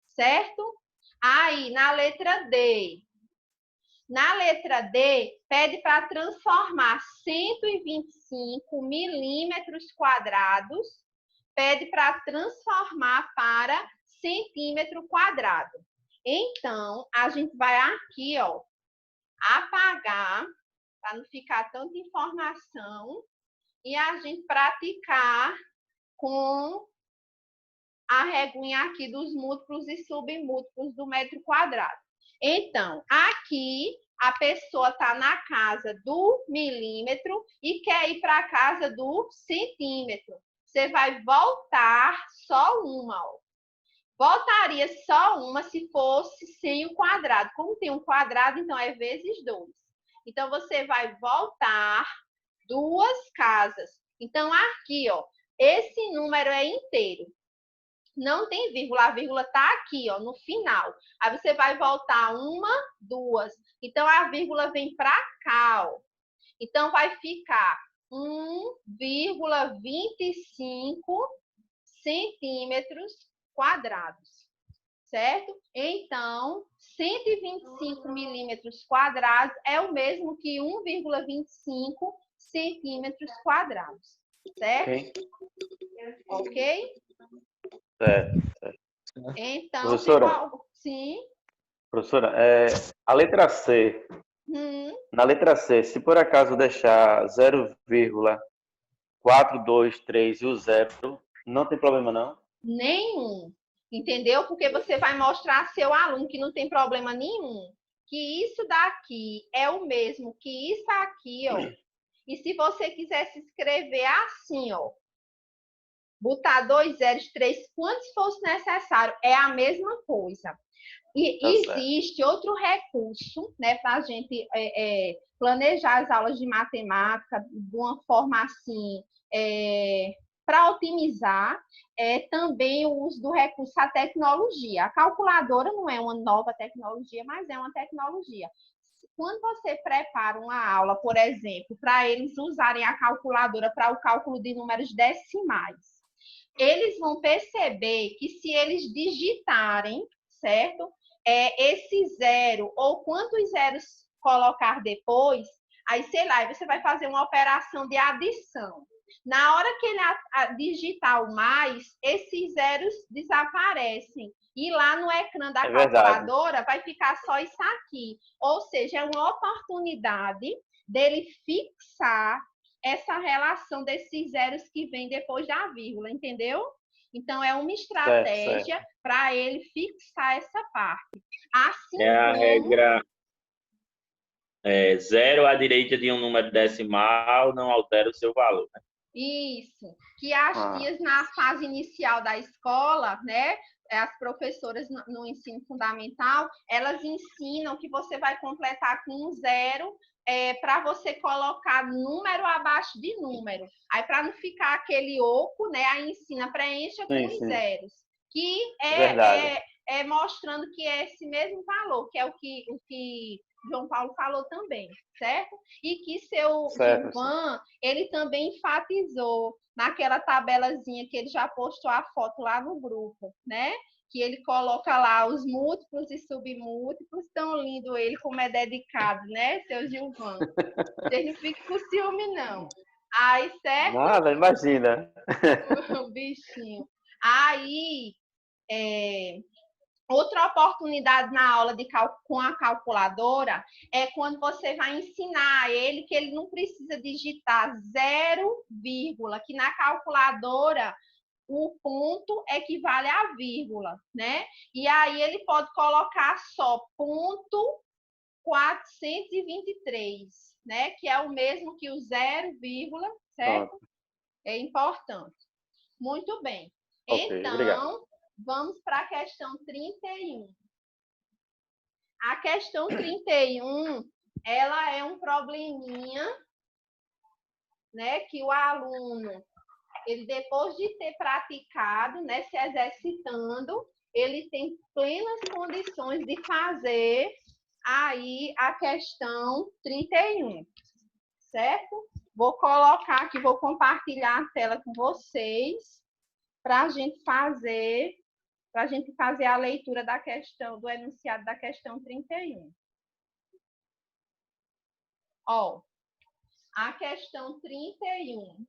Certo? Aí, na letra D. Na letra D, pede para transformar 125 milímetros quadrados, pede para transformar para centímetro quadrado. Então, a gente vai aqui, ó, apagar, para não ficar tanta informação, e a gente praticar com a reguinha aqui dos múltiplos e submúltiplos do metro quadrado. Então, aqui a pessoa está na casa do milímetro e quer ir para a casa do centímetro. Você vai voltar só uma, ó. Voltaria só uma se fosse sem o quadrado. Como tem um quadrado, então é vezes 2. Então, você vai voltar 2 casas. Então, aqui, ó, esse número é inteiro. Não tem vírgula, a vírgula está aqui, ó, no final. Aí você vai voltar 1, 2. Então, a vírgula vem para cá, ó. Então, vai ficar 1,25 centímetros quadrados. certo? Então, 125 milímetros quadrados é o mesmo que 1,25 centímetros quadrados, certo? Ok? Certo. Então, Professora, sim. professora, a letra C, na letra C, se por acaso deixar 0,423 e o zero, não tem problema, não? Nenhum. Entendeu? Porque você vai mostrar ao seu aluno que não tem problema nenhum. Que isso daqui é o mesmo que isso aqui, ó. E se você quiser se escrever assim, ó, botar 2 zeros, 3, quantos fosse necessário, é a mesma coisa. E existe outro recurso, né, para a gente planejar as aulas de matemática de uma forma assim, para otimizar, também o uso do recurso à tecnologia. A calculadora não é uma nova tecnologia, mas é uma tecnologia. Quando você prepara uma aula, por exemplo, para eles usarem a calculadora para o cálculo de números decimais, eles vão perceber que se eles digitarem, certo? Esse zero ou quantos zeros colocar depois, aí, sei lá, você vai fazer uma operação de adição. Na hora que ele digitar o mais, esses zeros desaparecem. E lá no ecrã da calculadora vai ficar só isso aqui. Ou seja, é uma oportunidade dele fixar essa relação desses zeros que vem depois da vírgula, entendeu? Então, é uma estratégia para ele fixar essa parte. Assim a regra zero à direita de um número decimal não altera o seu valor, né? Isso. Que as tias, na fase inicial da escola, né, as professoras no ensino fundamental, elas ensinam que você vai completar com um zero para você colocar número abaixo de número. Aí, para não ficar aquele oco, né, aí ensina, preencha com os zeros. Que é mostrando que é esse mesmo valor, que é o que João Paulo falou também, certo? E que seu Gilvan, ele também enfatizou naquela tabelazinha que ele já postou a foto lá no grupo, né? Que ele coloca lá os múltiplos e submúltiplos, tão lindo ele como é dedicado, né, seu Gilvan? Vocês não fiquem com ciúme, não. Aí, certo? Nada, imagina. O bichinho. Aí, outra oportunidade na aula com a calculadora é quando você vai ensinar ele que ele não precisa digitar 0, que na calculadora o ponto equivale à vírgula, né? E aí ele pode colocar só ponto 423, né? Que é o mesmo que o 0, certo? É importante. Muito bem. Então, obrigado. Vamos para a questão 31. A questão 31, ela é um probleminha, né, que o aluno, ele depois de ter praticado, né, se exercitando, ele tem plenas condições de fazer aí a questão 31, certo? Vou colocar aqui, vou compartilhar a tela com vocês para a gente fazer a leitura da questão, do enunciado da questão 31. Ó, a questão 31.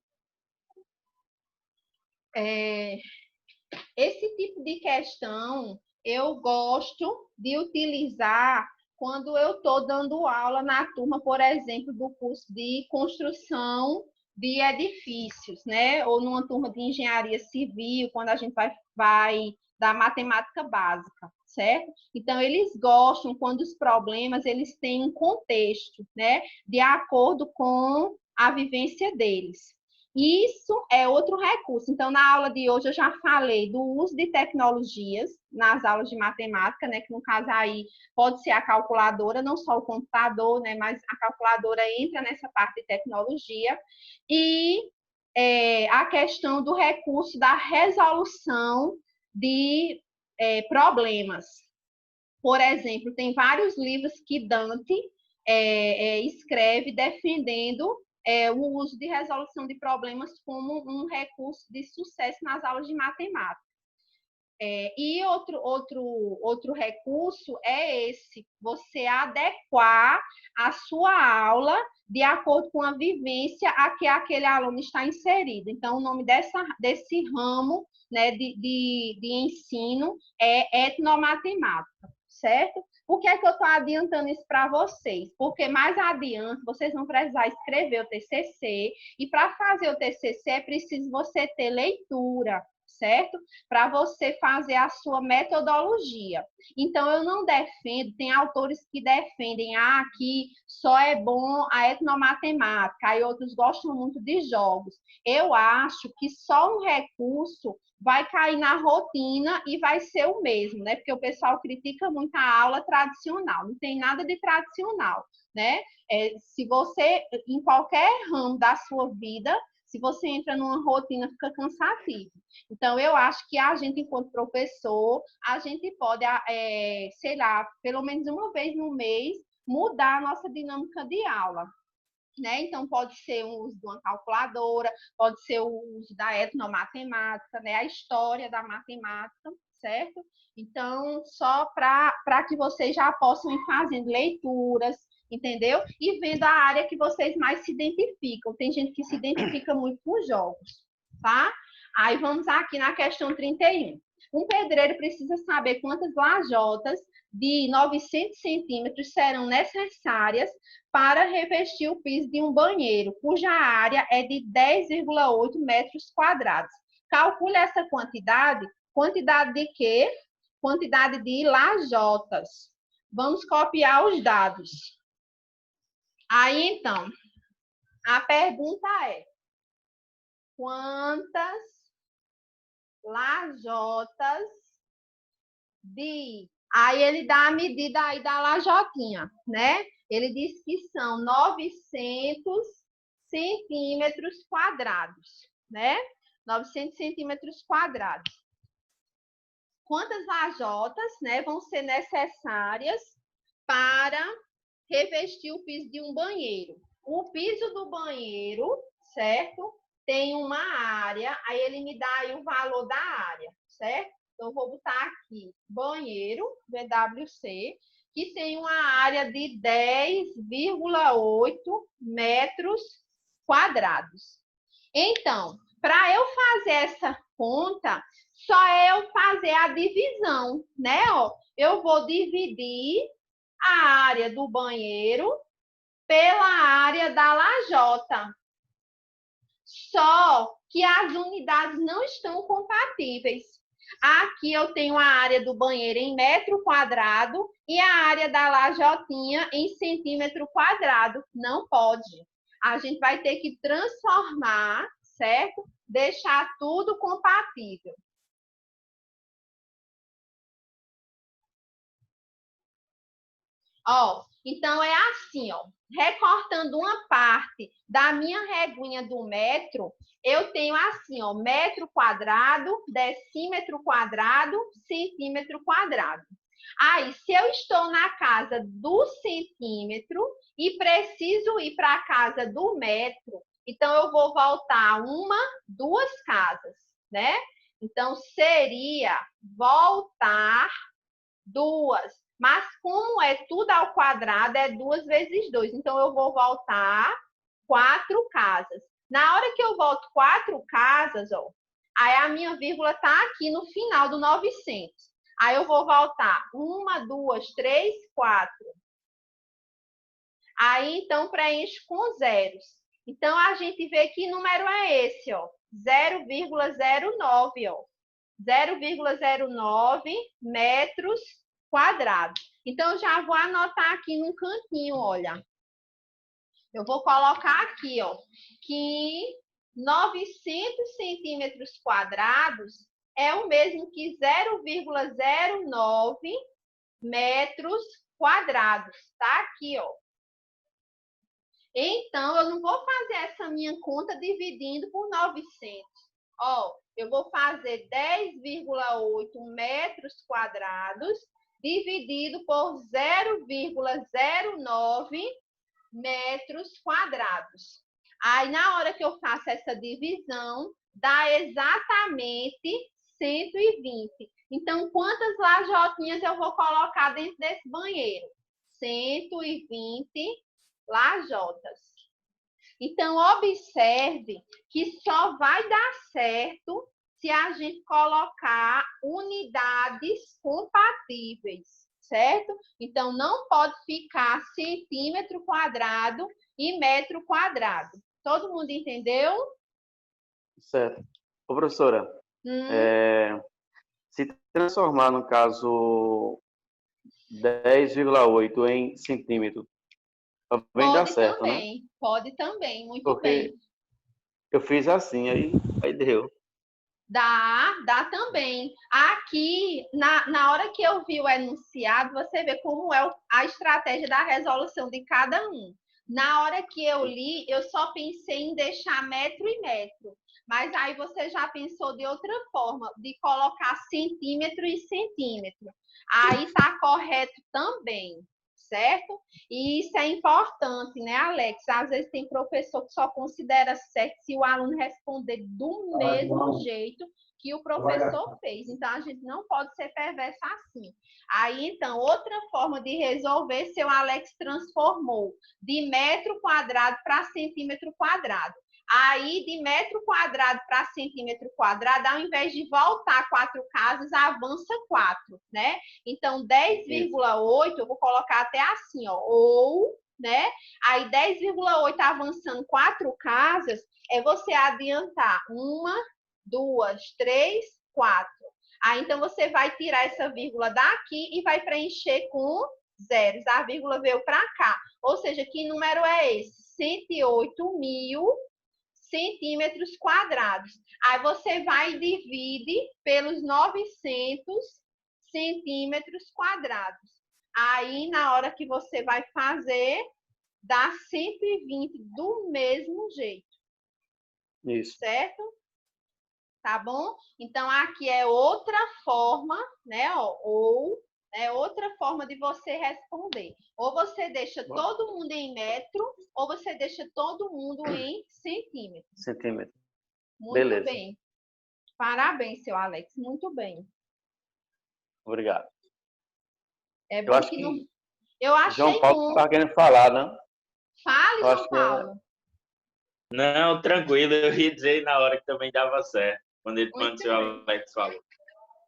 Esse tipo de questão eu gosto de utilizar quando eu estou dando aula na turma, por exemplo, do curso de construção de edifícios, né? Ou numa turma de engenharia civil, quando a gente vai da matemática básica, certo? Então, eles gostam quando os problemas eles têm um contexto, né? De acordo com a vivência deles. Isso é outro recurso. Então, na aula de hoje, eu já falei do uso de tecnologias nas aulas de matemática, né? Que no caso aí pode ser a calculadora, não só o computador, né? Mas a calculadora entra nessa parte de tecnologia. E a questão do recurso da resolução de problemas. Por exemplo, tem vários livros que Dante escreve defendendo o uso de resolução de problemas como um recurso de sucesso nas aulas de matemática. E outro recurso é esse, você adequar a sua aula de acordo com a vivência a que aquele aluno está inserido. Então, o nome desse ramo, né, de ensino é etnomatemática, certo? Por que é que eu estou adiantando isso para vocês? Porque mais adiante vocês vão precisar escrever o TCC, e para fazer o TCC é preciso você ter leitura, certo? Para você fazer a sua metodologia. Então, eu não defendo, tem autores que defendem, que só é bom a etnomatemática, e outros gostam muito de jogos. Eu acho que só um recurso vai cair na rotina e vai ser o mesmo, né? Porque o pessoal critica muito a aula tradicional, não tem nada de tradicional, né? Se você, em qualquer ramo da sua vida, se você entra numa rotina, fica cansativo. Então, eu acho que a gente, enquanto professor, a gente pode, sei lá, pelo menos uma vez no mês, mudar a nossa dinâmica de aula. Né? Então, pode ser o uso de uma calculadora, pode ser o uso da etnomatemática, né? A história da matemática, certo? Então, só para que vocês já possam ir fazendo leituras, entendeu? E vendo a área que vocês mais se identificam. Tem gente que se identifica muito com jogos, tá? Aí vamos aqui na questão 31. Um pedreiro precisa saber quantas lajotas de 900 centímetros serão necessárias para revestir o piso de um banheiro, cuja área é de 10,8 metros quadrados. Calcule essa quantidade. Quantidade de quê? Quantidade de lajotas. Vamos copiar os dados. Aí, então, a pergunta é: quantas lajotas de... Aí ele dá a medida aí da lajotinha, né? Ele diz que são 900 centímetros quadrados, né? 900 centímetros quadrados. Quantas lajotas, né, vão ser necessárias para revestir o piso de um banheiro? O piso do banheiro, certo? Tem uma área, aí ele me dá aí o valor da área, certo? Então, eu vou botar aqui, banheiro, BWC, que tem uma área de 10,8 metros quadrados. Então, para eu fazer essa conta, só é eu fazer a divisão, né? Eu vou dividir a área do banheiro pela área da lajota. Só que as unidades não estão compatíveis. Aqui eu tenho a área do banheiro em metro quadrado e a área da lajotinha em centímetro quadrado. Não pode. A gente vai ter que transformar, certo? Deixar tudo compatível. Então é assim, recortando uma parte da minha reguinha do metro, eu tenho assim, metro quadrado, decímetro quadrado, centímetro quadrado. Aí, se eu estou na casa do centímetro e preciso ir para a casa do metro, então eu vou voltar duas casas, né? Então, seria voltar duas. Mas como é tudo ao quadrado, é 2 vezes 2. Então, eu vou voltar 4 casas. Na hora que eu volto 4 casas, aí a minha vírgula está aqui no final do 900. Aí eu vou voltar 1, 2, 3, 4. Aí, então, preencho com zeros. Então, a gente vê que número é esse, 0,09, 0,09 metros quadrados. Então, eu já vou anotar aqui no cantinho, olha. Eu vou colocar aqui, que 900 centímetros quadrados é o mesmo que 0,09 metros quadrados. Tá aqui, Então, eu não vou fazer essa minha conta dividindo por 900. Eu vou fazer 10,8 metros quadrados dividido por 0,09 metros quadrados. Aí, na hora que eu faço essa divisão, dá exatamente 120. Então, quantas lajotinhas eu vou colocar dentro desse banheiro? 120 lajotas. Então, observe que só vai dar certo se a gente colocar unidades compatíveis, certo? Então, não pode ficar centímetro quadrado e metro quadrado. Todo mundo entendeu? Certo. Ô, professora, se transformar, no caso, 10,8 em centímetro, também dá certo, também, né? Pode também, muito Porque bem. Eu fiz assim, aí deu. Dá também. Aqui, na hora que eu vi o enunciado, você vê como é a estratégia da resolução de cada um. Na hora que eu li, eu só pensei em deixar metro e metro. Mas aí você já pensou de outra forma, de colocar centímetro e centímetro. Aí está correto também, certo? E isso é importante, né, Alex? Às vezes tem professor que só considera certo se o aluno responder do mesmo jeito que o professor fez. Então, a gente não pode ser perverso assim. Aí, então, outra forma de resolver, seu Alex transformou de metro quadrado para centímetro quadrado. Aí, de metro quadrado para centímetro quadrado, ao invés de voltar 4 casas, avança 4, né? Então, 10,8, eu vou colocar até assim, ó, ou, né? Aí, 10,8 avançando 4 casas, é você adiantar 1, 2, 3, 4. Aí, então, você vai tirar essa vírgula daqui e vai preencher com zeros. A vírgula veio para cá. Ou seja, que número é esse? 108.000 centímetros quadrados. Aí você vai e divide pelos 900 centímetros quadrados. Aí, na hora que você vai fazer, dá 120 do mesmo jeito. Isso. Certo? Tá bom? Então, aqui é outra forma, né? Ou é outra forma de você responder. Ou você deixa todo mundo em metro, ou você deixa todo mundo em centímetro. Centímetro. Muito Beleza. bem. Parabéns, seu Alex. Muito bem. Obrigado. É bom que não... Eu achei João Paulo está querendo falar, né? Fale, João Paulo. Não, tranquilo. Eu ia dizer na hora que também dava certo, quando o seu Alex falou.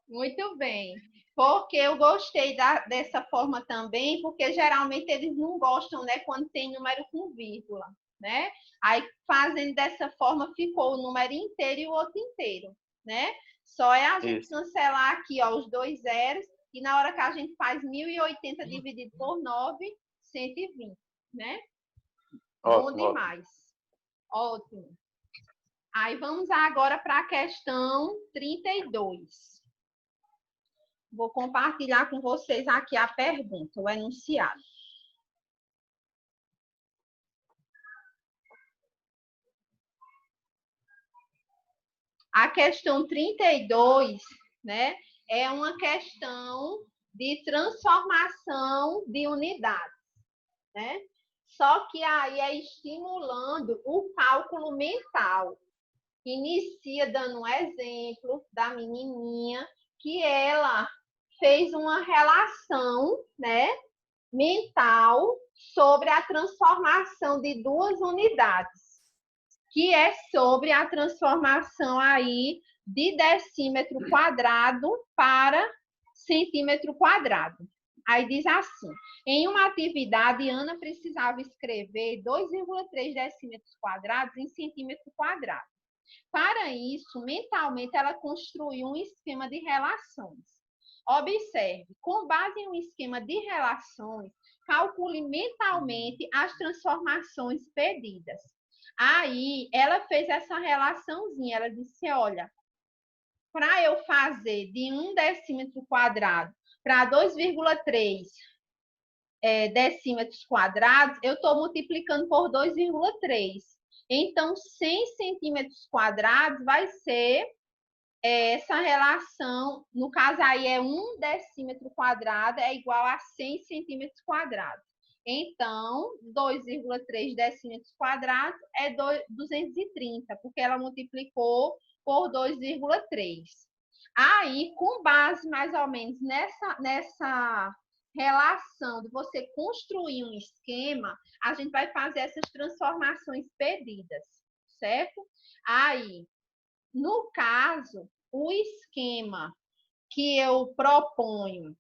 Muito bem. Porque eu gostei dessa forma também, porque geralmente eles não gostam, né, quando tem número com vírgula, né? Aí, fazendo dessa forma, ficou o número inteiro e o outro inteiro, né? Só é a gente cancelar aqui, ó, os 2 zeros, e na hora que a gente faz 1.080 dividido por 9, 120, né? Ótimo, bom demais. Ótimo. Aí, vamos agora para a questão 32. Vou compartilhar com vocês aqui a pergunta, o enunciado. A questão 32, né, é uma questão de transformação de unidades, né? Só que aí é estimulando o cálculo mental. Inicia dando um exemplo da menininha que ela fez uma relação, né, mental sobre a transformação de 2 unidades, que é sobre a transformação aí de decímetro quadrado para centímetro quadrado. Aí diz assim, em uma atividade, Ana precisava escrever 2,3 decímetros quadrados em centímetro quadrado. Para isso, mentalmente, ela construiu um esquema de relações. Observe, com base em um esquema de relações, calcule mentalmente as transformações pedidas. Aí, ela fez essa relaçãozinha, ela disse, olha, para eu fazer de 1 decímetro quadrado para 2,3 decímetros quadrados, eu estou multiplicando por 2,3. Então, 100 centímetros quadrados vai ser essa relação, no caso aí é 1 decímetro quadrado é igual a 100 centímetros quadrados. Então, 2,3 decímetros quadrados é 230, porque ela multiplicou por 2,3. Aí, com base mais ou menos nessa relação de você construir um esquema, a gente vai fazer essas transformações pedidas, certo? Aí, no caso, o esquema que eu proponho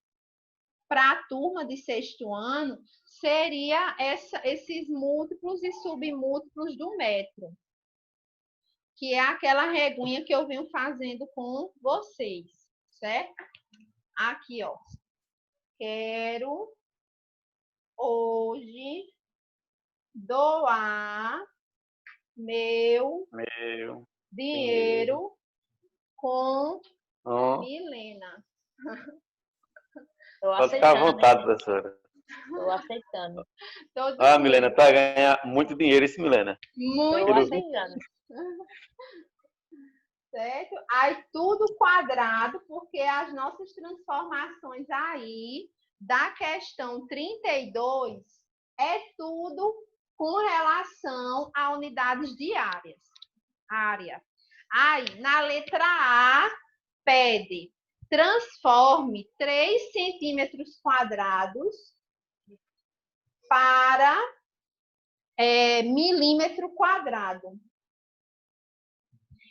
para a turma de sexto ano seria esses múltiplos e submúltiplos do metro, que é aquela reguinha que eu venho fazendo com vocês, certo? Aqui, ó. Quero hoje doar meu dinheiro com Milena. Pode ficar à vontade, professora. Estou aceitando. Milena, tu vai ganhar muito dinheiro isso, Milena. Muito aceitando. Certo? Aí tudo quadrado, porque as nossas transformações aí da questão 32 é tudo com relação a unidades de área. Aí, na letra A, pede transforme 3 centímetros quadrados para milímetro quadrado.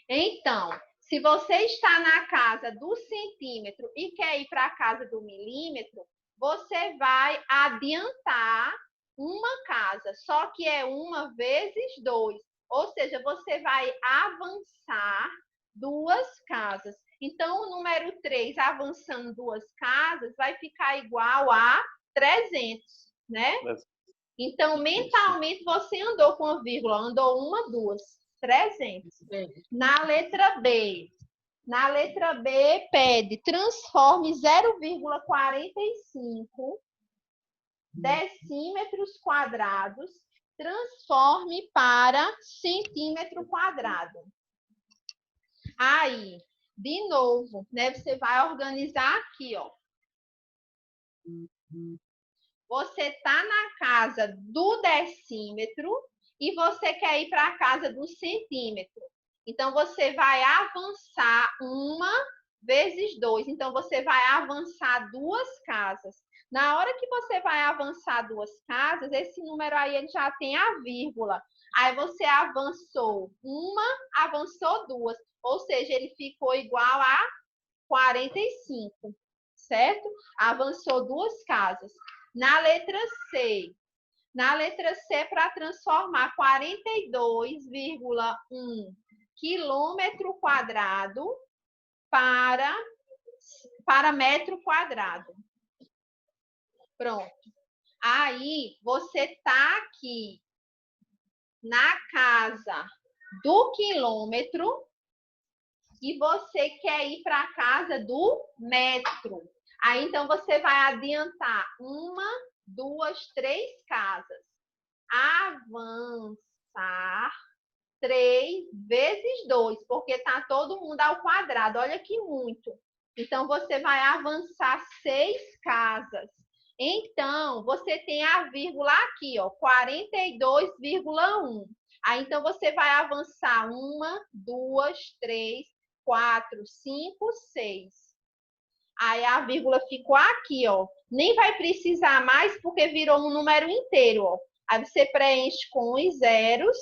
Então, se você está na casa do centímetro e quer ir para a casa do milímetro, você vai adiantar uma casa, só que é 1 vezes 2. Ou seja, você vai avançar 2 casas. Então, o número 3, avançando 2 casas, vai ficar igual a 300, né? Então, mentalmente, você andou com a vírgula, andou 1, 2, 300. Na letra B, pede transforme 0,45 decímetros quadrados, transforme para centímetro quadrado. Aí, de novo, né, você vai organizar aqui, ó. Você está na casa do decímetro e você quer ir para a casa do centímetro. Então, você vai avançar 1 vezes 2. Então, você vai avançar 2 casas. Na hora que você vai avançar 2 casas, esse número aí ele já tem a vírgula. Aí, você avançou 1, avançou 2. Ou seja, ele ficou igual a 45, certo? Avançou 2 casas. Na letra C, para transformar 42,1 quilômetro quadrado para metro quadrado. Pronto. Aí, você está aqui na casa do quilômetro e você quer ir para a casa do metro. Aí, então, você vai adiantar 1, 2, 3 casas. Avançar 3 vezes 2, porque está todo mundo ao quadrado. Olha que muito. Então, você vai avançar 6 casas. Então, você tem a vírgula aqui, ó, 42,1. Aí, então, você vai avançar 1, 2, 3, 4, 5, 6. Aí a vírgula ficou aqui, ó. Nem vai precisar mais porque virou um número inteiro, ó. Aí você preenche com os zeros.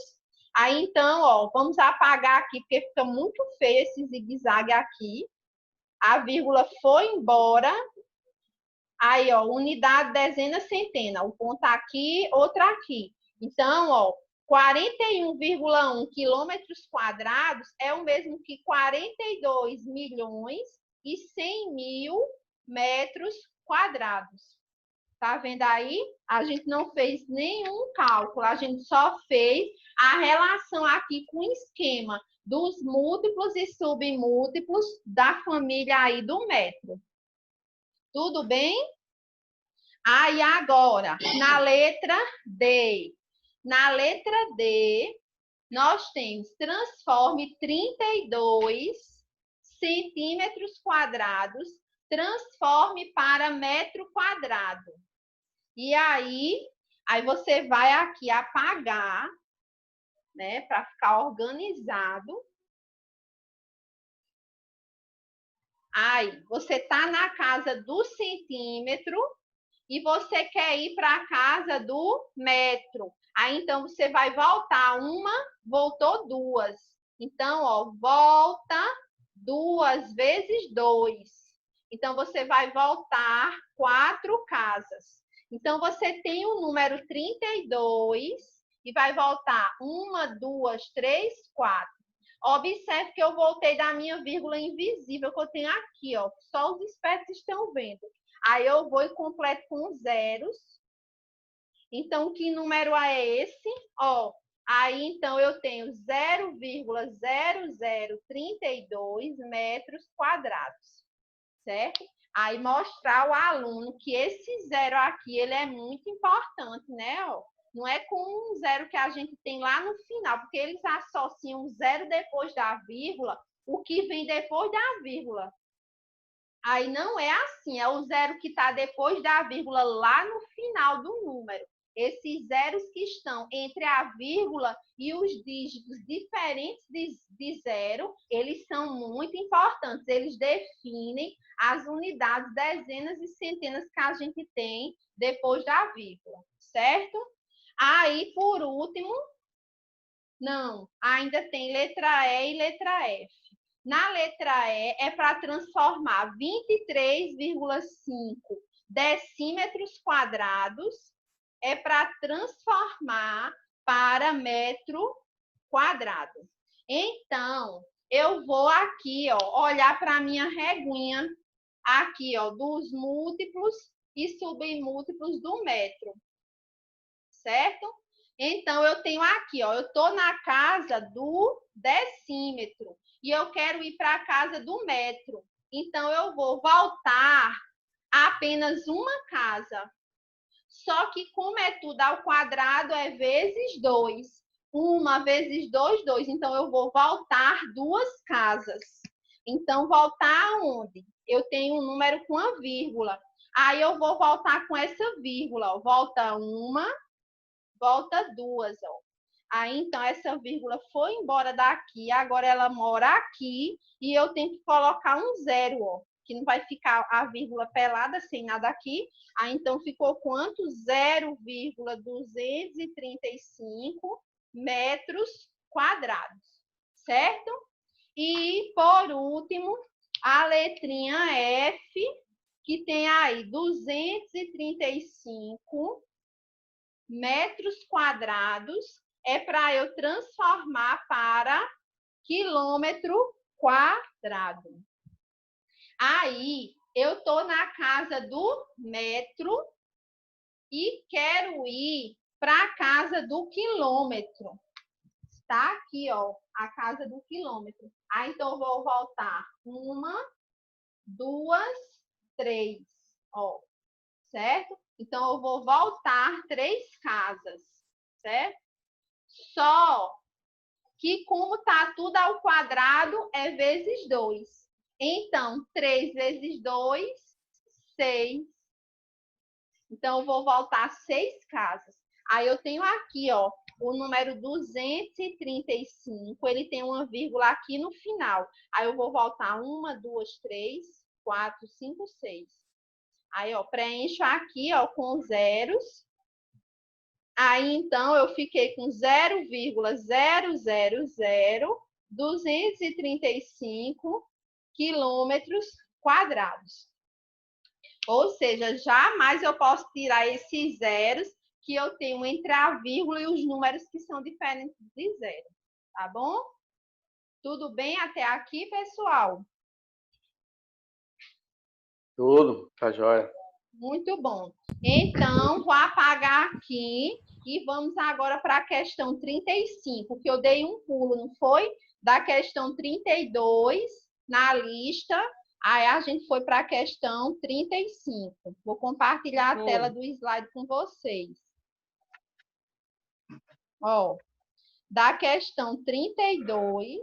Aí então, ó, vamos apagar aqui porque fica muito feio esse zigue-zague aqui. A vírgula foi embora. Aí, ó, unidade, dezena, centena. O ponto aqui, outra aqui. Então, ó, 41,1 quilômetros quadrados é o mesmo que 42 milhões e 100 mil metros quadrados. Tá vendo aí? A gente não fez nenhum cálculo, a gente só fez a relação aqui com o esquema dos múltiplos e submúltiplos da família aí do metro. Tudo bem? Aí agora, na letra D. Na letra D, nós temos transforme 32 centímetros quadrados, transforme para metro quadrado. E aí você vai aqui apagar, né, para ficar organizado. Aí, você está na casa do centímetro e você quer ir para a casa do metro. Aí, então, você vai voltar uma, voltou duas. Então, ó, volta 2 vezes 2. Então, você vai voltar 4 casas. Então, você tem o número 32 e vai voltar 1, 2, 3, 4. Observe que eu voltei da minha vírgula invisível que eu tenho aqui, ó. Só os espertos estão vendo. Aí eu vou e completo com zeros. Então, que número é esse? Ó, aí, então, eu tenho 0,0032 metros quadrados, certo? Aí, mostrar ao aluno que esse zero aqui, ele é muito importante, né? Ó, não é com um zero que a gente tem lá no final, porque eles associam zero depois da vírgula, o que vem depois da vírgula. Aí não é assim, é o zero que está depois da vírgula lá no final do número. Esses zeros que estão entre a vírgula e os dígitos diferentes de zero, eles são muito importantes. Eles definem as unidades, dezenas e centenas que a gente tem depois da vírgula, certo? Aí, por último, não, ainda tem letra E e letra F. Na letra E, é para transformar 23,5 decímetros quadrados, é para transformar para metro quadrado. Então, eu vou aqui, ó, olhar para a minha reguinha, aqui, ó, dos múltiplos e submúltiplos do metro, certo? Então, eu tenho aqui, ó, eu estou na casa do decímetro e eu quero ir para a casa do metro. Então, eu vou voltar apenas uma casa. Só que, como é tudo ao quadrado, é vezes 2. 1 vezes 2, 2. Então, eu vou voltar 2 casas. Então, voltar aonde? Eu tenho um número com a vírgula. Aí, eu vou voltar com essa vírgula. Ó. Volta 1, volta 2, ó. Aí, então, essa vírgula foi embora daqui, agora ela mora aqui, e eu tenho que colocar um zero, ó, que não vai ficar a vírgula pelada sem nada aqui. Aí, então, ficou quanto? 0,235 metros quadrados, certo? E, por último, a letrinha F, que tem aí 235 metros quadrados, é para eu transformar para quilômetro quadrado. Aí, eu estou na casa do metro e quero ir para a casa do quilômetro. Está aqui, ó, a casa do quilômetro. Aí, então, eu vou voltar 1, 2, 3, ó, certo? Então, eu vou voltar 3 casas, certo? Só que, como está tudo ao quadrado, é vezes 2. Então, 3 vezes 2, 6. Então, eu vou voltar 6 casas. Aí, eu tenho aqui, ó, o número 235. Ele tem uma vírgula aqui no final. Aí, eu vou voltar 1, 2, 3, 4, 5, 6. Aí, ó, preencho aqui, ó, com zeros. Aí, então, eu fiquei com 0,000235 quilômetros quadrados. Ou seja, jamais eu posso tirar esses zeros que eu tenho entre a vírgula e os números que são diferentes de zero. Tá bom? Tudo bem até aqui, pessoal? Tudo, tá jóia. Muito bom. Então, vou apagar aqui e vamos agora para a questão 35, que eu dei um pulo, não foi? Da questão 32 na lista, aí a gente foi para a questão 35. Vou compartilhar a tela do slide com vocês. Ó, da questão 32...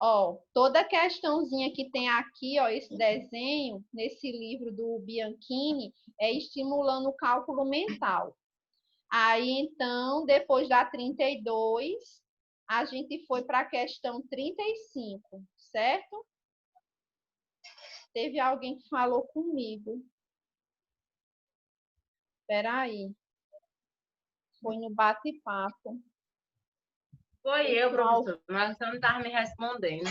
Ó, toda questãozinha que tem aqui, ó, esse desenho, nesse livro do Bianchini, é estimulando o cálculo mental. Aí, então, depois da 32, a gente foi para a questão 35, certo? Teve alguém que falou comigo. Espera aí. Foi no bate-papo. Foi eu, professor, mas você não estava me respondendo.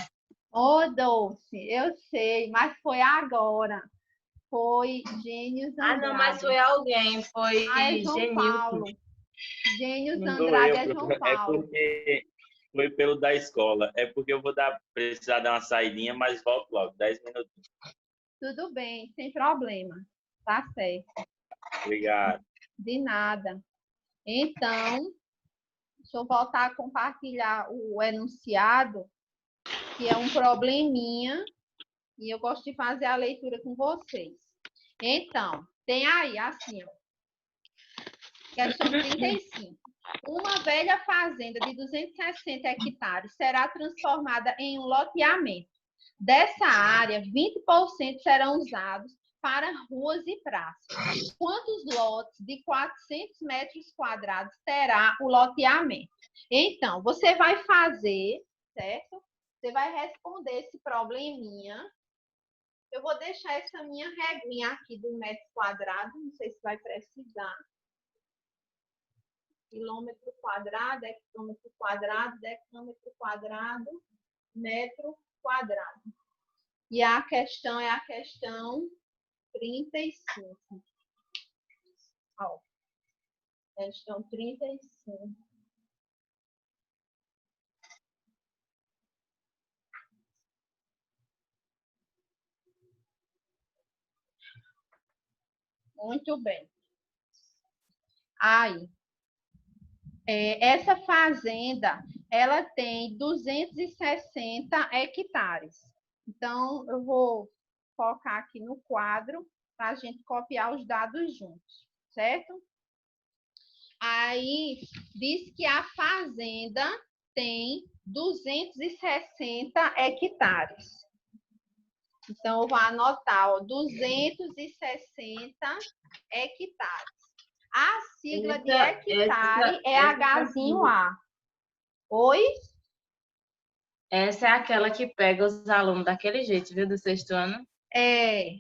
Ô, Dolce, eu sei, mas foi agora. Foi Gênios Andrade. Ah, não, mas foi alguém, foi é João Genilson. Paulo. Gênios Não Andrade eu, é João É Paulo. porque foi pelo da escola. É porque eu vou precisar dar uma saidinha, mas volto logo, 10 minutos. Tudo bem, sem problema. Tá certo. Obrigado. De nada. Então, deixa eu voltar a compartilhar o enunciado, que é um probleminha, e eu gosto de fazer a leitura com vocês. Então, tem aí, assim, ó, questão 35. Uma velha fazenda de 260 hectares será transformada em um loteamento. Dessa área, 20% serão usados para ruas e praças. Quantos lotes de 400 metros quadrados terá o loteamento? Então, você vai fazer, certo? Você vai responder esse probleminha. Eu vou deixar essa minha reguinha aqui do metro quadrado, não sei se vai precisar. Quilômetro quadrado, hectômetro quadrado, decâmetro quadrado, metro quadrado. E a questão é a questão 35. Ó, questão 35. Muito bem. Aí, essa fazenda, ela tem 260 hectares. Então, eu vou focar aqui no quadro para a gente copiar os dados juntos, certo? Aí, diz que a fazenda tem 260 hectares. Então, eu vou anotar, ó, 260 hectares. A sigla de hectare é Hzinho A. Oi? Essa é aquela que pega os alunos daquele jeito, viu, do sexto ano? É,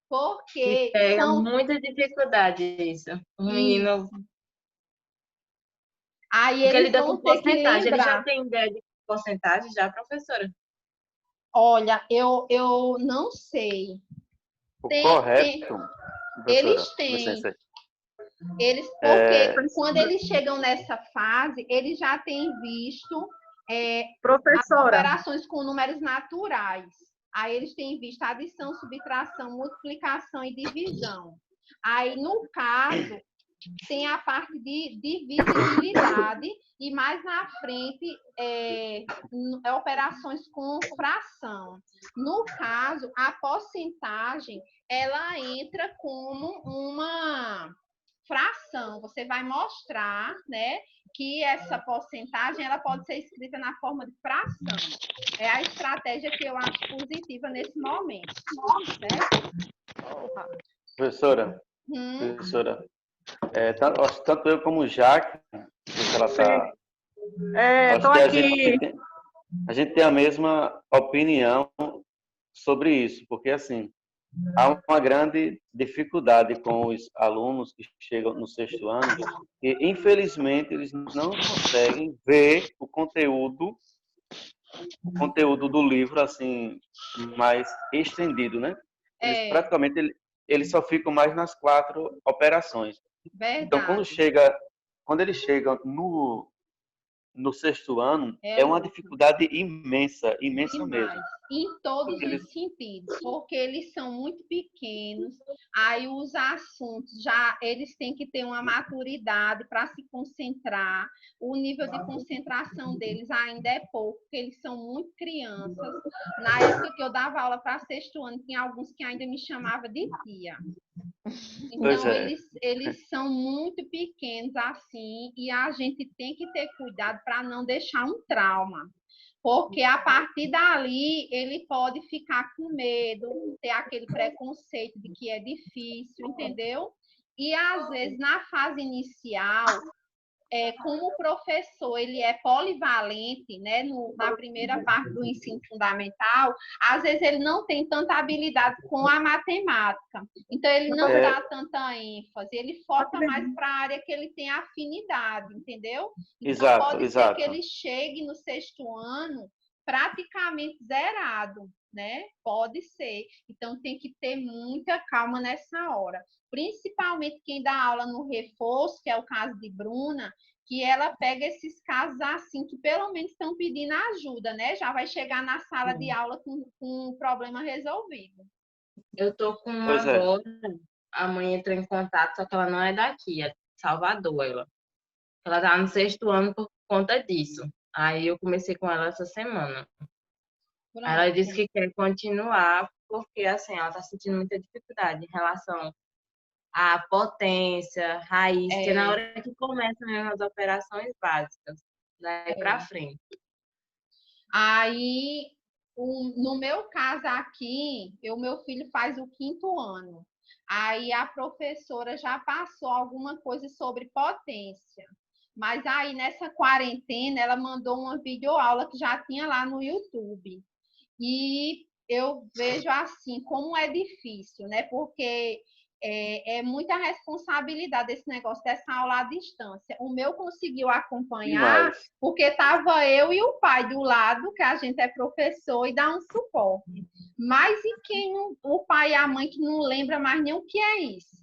porque pega muita dificuldade isso. O menino... Aí porque eles lida vão com ter que porcentagem. Ele já lembrar. tem ideia de porcentagem já, professora? Olha, eu não sei. O correto, eles têm. Porque quando eles chegam nessa fase, eles já têm visto as operações com números naturais. Aí eles têm visto adição, subtração, multiplicação e divisão. Aí, no caso, tem a parte de divisibilidade e mais na frente operações com fração. No caso, a porcentagem, ela entra como uma fração. Você vai mostrar, né, que essa porcentagem ela pode ser escrita na forma de fração. É a estratégia que eu acho positiva nesse momento. Certo? Professora, tanto eu como o Jaque, ela está... Estou aqui. A gente tem a mesma opinião sobre isso, porque assim, há uma grande dificuldade com os alunos que chegam no sexto ano e, infelizmente, eles não conseguem ver o conteúdo do livro assim mais estendido, né? Praticamente eles só ficam mais nas 4 operações. Verdade. Então, quando eles chegam no sexto ano, é uma dificuldade imensa mesmo. Em todos os sentidos, porque eles são muito pequenos, aí os assuntos eles têm que ter uma maturidade para se concentrar, o nível de concentração deles ainda é pouco, porque eles são muito crianças. Na época que eu dava aula para sexto ano, tinha alguns que ainda me chamavam de tia. Então, eles são muito pequenos assim, e a gente tem que ter cuidado para não deixar um trauma. Porque a partir dali, ele pode ficar com medo, ter aquele preconceito de que é difícil, entendeu? E, às vezes, na fase inicial, como o professor ele é polivalente, né, na primeira parte do ensino fundamental, às vezes ele não tem tanta habilidade com a matemática. Então, ele não dá tanta ênfase, ele foca mais para a área que ele tem afinidade, entendeu? Então, pode ser que ele chegue no 6º ano praticamente zerado, né? Pode ser. Então, tem que ter muita calma nessa hora. Principalmente quem dá aula no reforço, que é o caso de Bruna, que ela pega esses casos assim, que pelo menos estão pedindo ajuda, né? Já vai chegar na sala de aula com o problema resolvido. Eu tô com uma agora, a mãe entrou em contato, só que ela não é daqui, é de Salvador, ela. Ela tá no 6º ano por conta disso. Aí eu comecei com ela essa semana. Pronto. Ela disse que quer continuar, porque assim, ela tá sentindo muita dificuldade em relação à potência, raiz, que é na hora que começam mesmo as operações básicas, daí pra frente. Aí, no meu caso aqui, meu filho faz o 5º ano. Aí a professora já passou alguma coisa sobre potência. Mas aí, nessa quarentena, ela mandou uma videoaula que já tinha lá no YouTube. E eu vejo assim, como é difícil, né? Porque é muita responsabilidade esse negócio dessa aula à distância. O meu conseguiu acompanhar porque estava eu e o pai do lado, que a gente é professor, e dá um suporte. Mas e o pai e a mãe que não lembra mais nem o que é isso?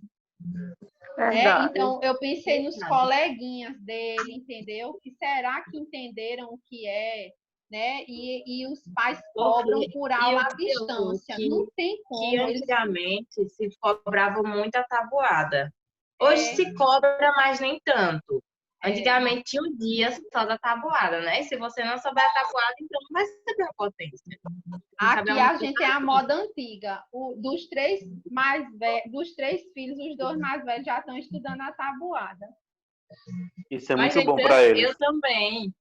Então, eu pensei nos coleguinhas dele, entendeu? Que será que entenderam o que é? Né? E os pais cobram por aula à distância. Não tem como. Que antigamente se cobrava muito a tabuada. Hoje se cobra, mas nem tanto. Antigamente tinha um dia só da tabuada, né? E se você não souber a tabuada, então não vai saber a potência. Aqui a gente é a moda antiga. Dos 3 filhos, os 2 mais velhos já estão estudando a tabuada. Isso é muito bom para eles. Eu também.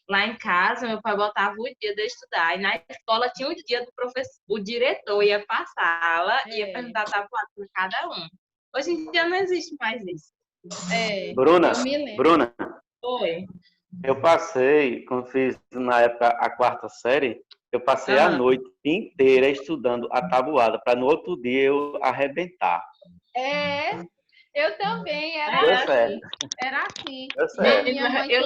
Lá em casa, meu pai botava o dia de estudar. E na escola tinha o dia do professor. O diretor ia para a sala e ia perguntar a tabuada para cada um. Hoje em dia não existe mais isso. Bruna, Oi. Eu passei, quando fiz na época a 4ª série, eu passei a noite inteira estudando a tabuada, para no outro dia eu arrebentar. Eu também, era assim. Eu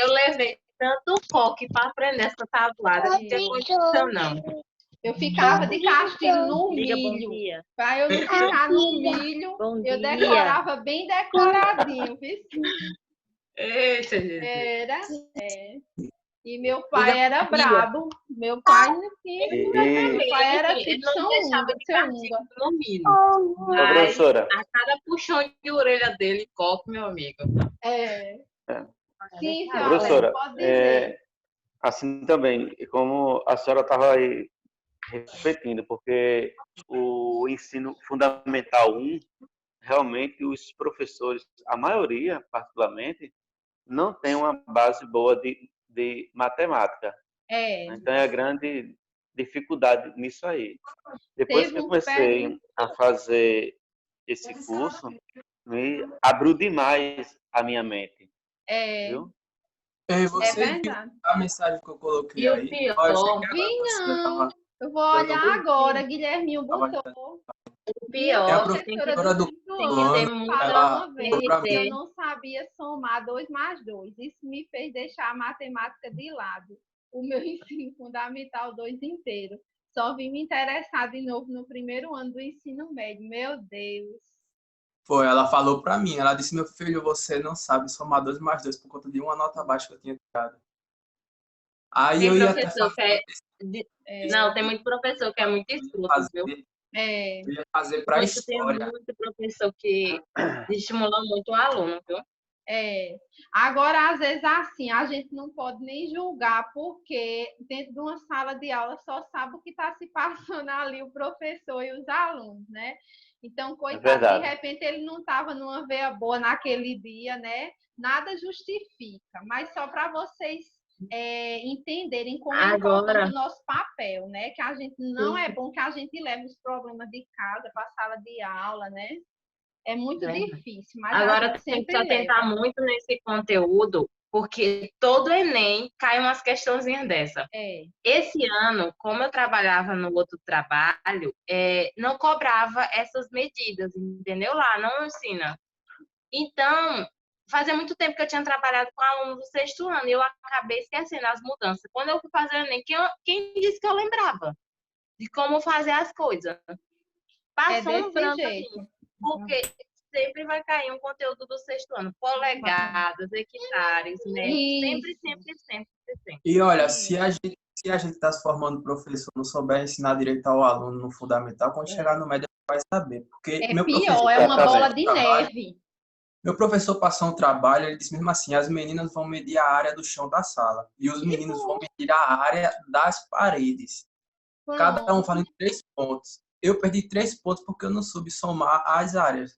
levei tanto coque para aprender essa tabuada, não tinha condição, não. Eu ficava de castigo no milho. Para eu não ficar no milho, eu decorava bem decoradinho, viu? Eita, Jesus. E meu pai era brabo. Meu pai não tinha. Meu pai era tipo São Unga. No milho. Professora. A cada puxão de orelha dele, coque, meu amigo. Sim, professora, pode dizer. Assim também, como a senhora estava aí repetindo, porque o ensino fundamental 1, realmente os professores, a maioria, particularmente, não tem uma base boa de matemática. Então, é a grande dificuldade nisso aí. Depois que eu comecei a fazer esse curso, me abriu demais a minha mente. Viu? Você viu a mensagem que eu coloquei aí? Não. Eu vou olhar agora, Guilherminho botou. O pior, você tem que ter eu não sabia somar 2 mais 2. Isso me fez deixar a matemática de lado. O meu ensino fundamental 2 inteiro. Só vim me interessar de novo no primeiro ano do ensino médio. Meu Deus. Foi, ela falou para mim. Ela disse, meu filho, você não sabe somar 2 mais 2 por conta de uma nota baixa que eu tinha tirado. Aí tem eu ia professor Não, tem muito professor que é muito escroto, viu? Eu ia fazer para história. Tem muito professor que estimula muito o aluno, viu? Agora, às vezes, assim, a gente não pode nem julgar, porque dentro de uma sala de aula só sabe o que está se passando ali, o professor e os alunos, né? Então, coitado, de repente ele não estava numa veia boa naquele dia, né? Nada justifica, mas só para vocês entenderem como é importante o nosso papel, né? Que a gente não é bom que a gente leve os problemas de casa para a sala de aula, né? É muito difícil, mas agora a gente tem que sempre se atentar leva. muito nesse conteúdo, porque todo Enem cai umas questãozinhas dessa. Esse ano, como eu trabalhava no outro trabalho, não cobrava essas medidas, entendeu? Lá não ensina. Então, fazia muito tempo que eu tinha trabalhado com alunos do 6º ano e eu acabei esquecendo as mudanças. Quando eu fui fazer o Enem, quem disse que eu lembrava de como fazer as coisas? Passou um branco assim, porque sempre vai cair um conteúdo do 6º ano. Polegadas, hectares, metros, sempre. E olha, se a gente está se formando professor, não souber ensinar direito ao aluno no fundamental, quando chegar no médio vai saber. Porque É pior, é uma bola de neve. Meu professor passou um trabalho, ele disse mesmo assim, as meninas vão medir a área do chão da sala e os meninos vão medir a área das paredes. Cada um valendo 3 pontos. Eu perdi 3 pontos porque eu não soube somar as áreas.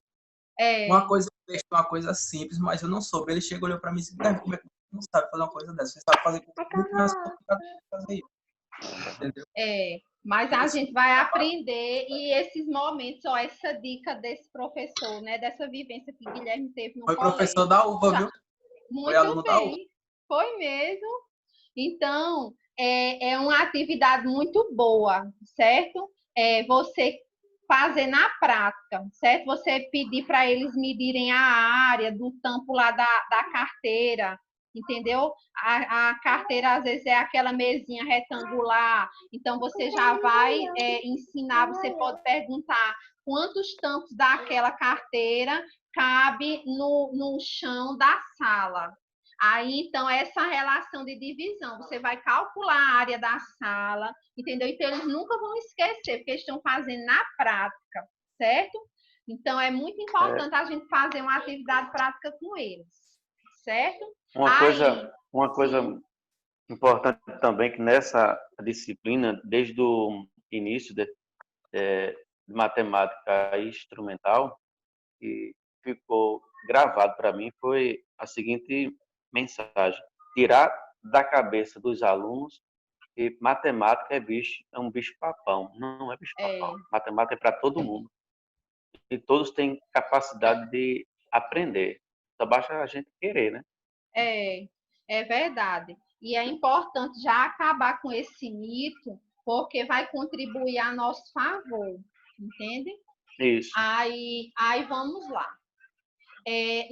Uma coisa simples, mas eu não soube. Ele chegou, olhou para mim e disse, como é que você não sabe fazer uma coisa dessa? Você sabe fazer muito mais complicado que fazer isso. Entendeu? Mas a gente vai aprender e esses momentos, essa dica desse professor, né, dessa vivência que o Guilherme teve no Foi colégio. professor da UVA, viu? Foi aluno da UVA. Foi mesmo. Então, é uma atividade muito boa, certo? Você fazer na prática, certo? Você pedir para eles medirem a área do tampo lá da carteira, entendeu? A carteira, às vezes, é aquela mesinha retangular, então você já vai ensinar, você pode perguntar quantos tampos daquela carteira cabe no chão da sala. Aí, então, essa relação de divisão, você vai calcular a área da sala, entendeu? Então, eles nunca vão esquecer, porque eles estão fazendo na prática, certo? Então, é muito importante a gente fazer uma atividade prática com eles, certo? Uma coisa importante também, que nessa disciplina, desde o início de matemática instrumental, que ficou gravado para mim, foi a seguinte mensagem: tirar da cabeça dos alunos que matemática é um bicho-papão. Não é bicho-papão. Matemática é para todo mundo. E todos têm capacidade de aprender. Só basta a gente querer, né? É verdade. E é importante já acabar com esse mito, porque vai contribuir a nosso favor, entende? Isso. Aí vamos lá.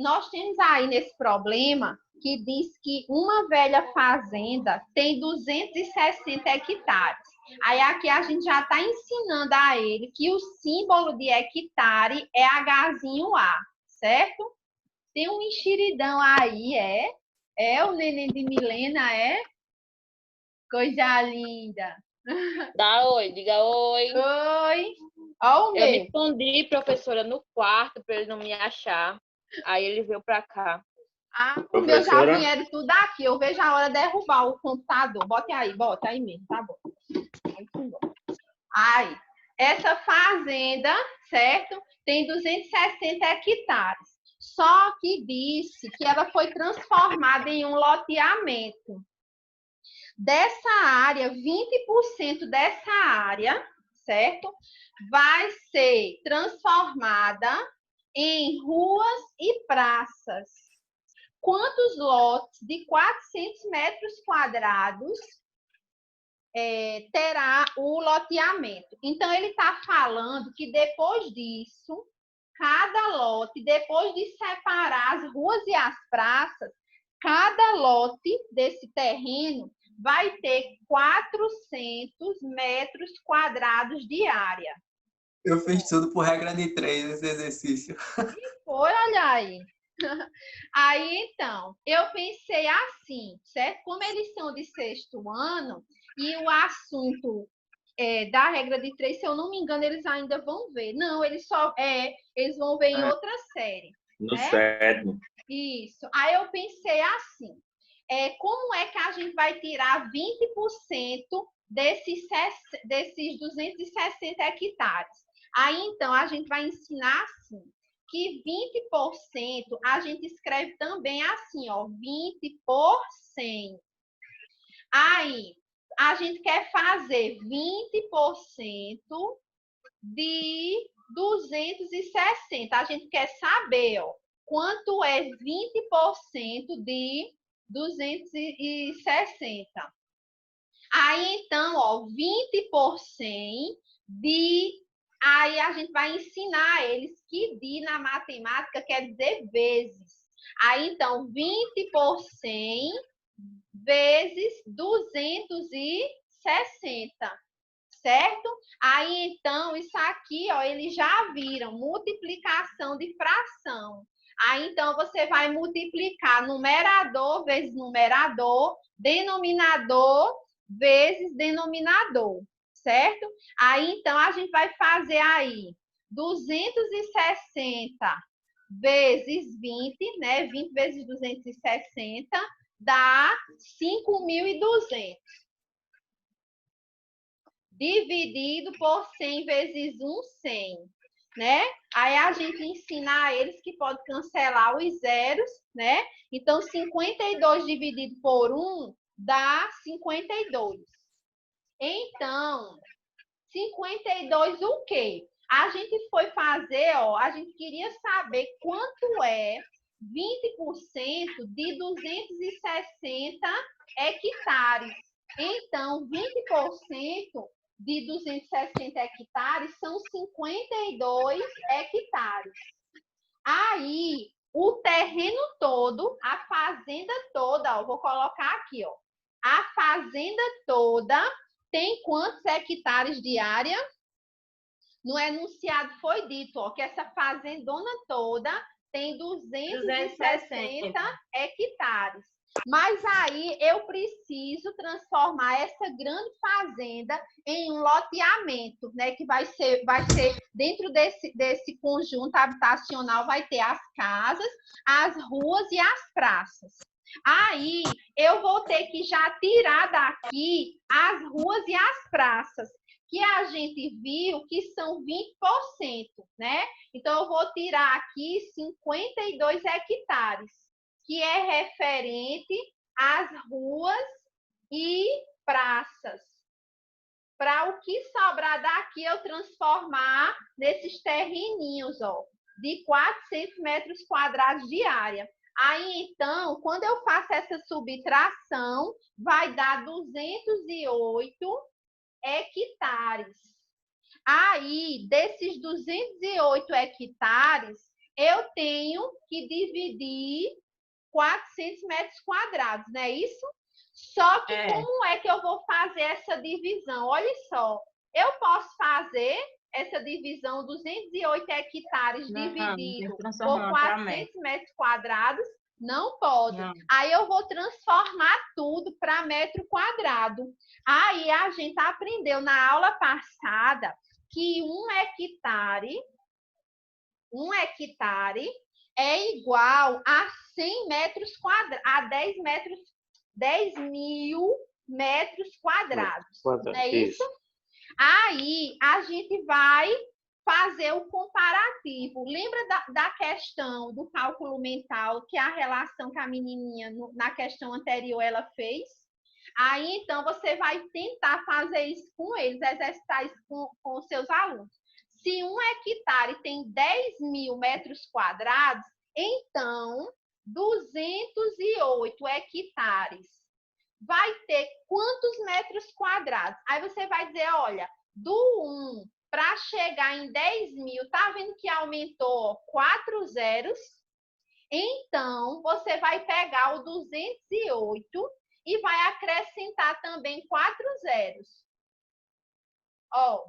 Nós temos aí nesse problema que diz que uma velha fazenda tem 260 hectares. Aí aqui a gente já está ensinando a ele que o símbolo de hectare é Hzinho A, certo? Tem um enxeridão aí, o neném de Milena, Coisa linda. Dá oi, diga oi. Oi. Ó, o meu. Eu me escondi, professora, no quarto para ele não me achar. Aí ele veio para cá. O meu já vieram tudo aqui. Eu vejo a hora de derrubar o computador. Bota aí mesmo, tá bom. Aí, essa fazenda, certo? Tem 260 hectares. Só que disse que ela foi transformada em um loteamento. Dessa área, 20% dessa área, certo? Vai ser transformada em ruas e praças. Quantos lotes de 400 metros quadrados terá o loteamento? Então, ele está falando que depois disso, cada lote, depois de separar as ruas e as praças, cada lote desse terreno vai ter 400 metros quadrados de área. Eu fiz tudo por regra de 3 esse exercício. E foi, olha aí. Aí, então, eu pensei assim, certo? Como eles são de 6º ano, e o assunto da regra de 3, se eu não me engano, eles ainda vão ver. Não, eles vão ver em outra série. No 7º. Isso. Aí eu pensei assim, como é que a gente vai tirar 20% desses 260 hectares? Aí, então, a gente vai ensinar assim, que 20% a gente escreve também assim, 20 por 100. Aí, a gente quer fazer 20% de 260. A gente quer saber, ó, quanto é 20% de 260. Aí, então, ó, 20 por 100 de... Aí, a gente vai ensinar eles que de na matemática quer dizer vezes. Aí, então, 20 por 100 vezes 260, certo? Aí, então, isso aqui, ó, eles já viram, multiplicação de fração. Aí, então, você vai multiplicar numerador vezes numerador, denominador vezes denominador, certo? Aí, então, a gente vai fazer aí 260 vezes 20, né? 20 vezes 260 dá 5.200. Dividido por 100 vezes 1, 100, né? Aí a gente ensina a eles que pode cancelar os zeros, né? Então, 52 dividido por 1 dá 52. Então, 52 o quê? A gente foi fazer, ó, a gente queria saber quanto é 20% de 260 hectares. Então, 20% de 260 hectares são 52 hectares. Aí, o terreno todo, a fazenda toda, ó, vou colocar aqui, ó. A fazenda toda tem quantos hectares de área? No enunciado foi dito, ó, que essa fazendona toda tem 260 hectares. Mas aí eu preciso transformar essa grande fazenda em um loteamento, né? Que vai ser dentro desse conjunto habitacional, vai ter as casas, as ruas e as praças. Aí eu vou ter que já tirar daqui as ruas e as praças, que a gente viu que são 20%, né? Então, eu vou tirar aqui 52 hectares, que é referente às ruas e praças. Para o que sobrar daqui, eu transformar nesses terreninhos, ó, de 400 metros quadrados de área. Aí, então, quando eu faço essa subtração, vai dar 208 hectares. Aí, desses 208 hectares, eu tenho que dividir 400 metros quadrados, não é isso? Só que como é que eu vou fazer essa divisão? Olha só, eu posso fazer essa divisão 208 hectares dividido por 400 metros quadrados? Não pode. Não. Aí eu vou transformar tudo para metro quadrado. Aí a gente aprendeu na aula passada que um hectare é igual a 100 metros quadrados, a 10.000 metros quadrados. Não é isso? Aí a gente vai fazer o comparativo. Lembra da questão do cálculo mental, que é a relação que a menininha, na questão anterior, ela fez? Aí, então, você vai tentar fazer isso com eles, exercitar isso com os seus alunos. Se um hectare tem 10.000 metros quadrados, então, 208 hectares vai ter quantos metros quadrados? Aí você vai dizer, olha, do 1 para chegar em 10.000, tá vendo que aumentou 4 zeros? Então, você vai pegar o 208 e vai acrescentar também 4 zeros. Ó.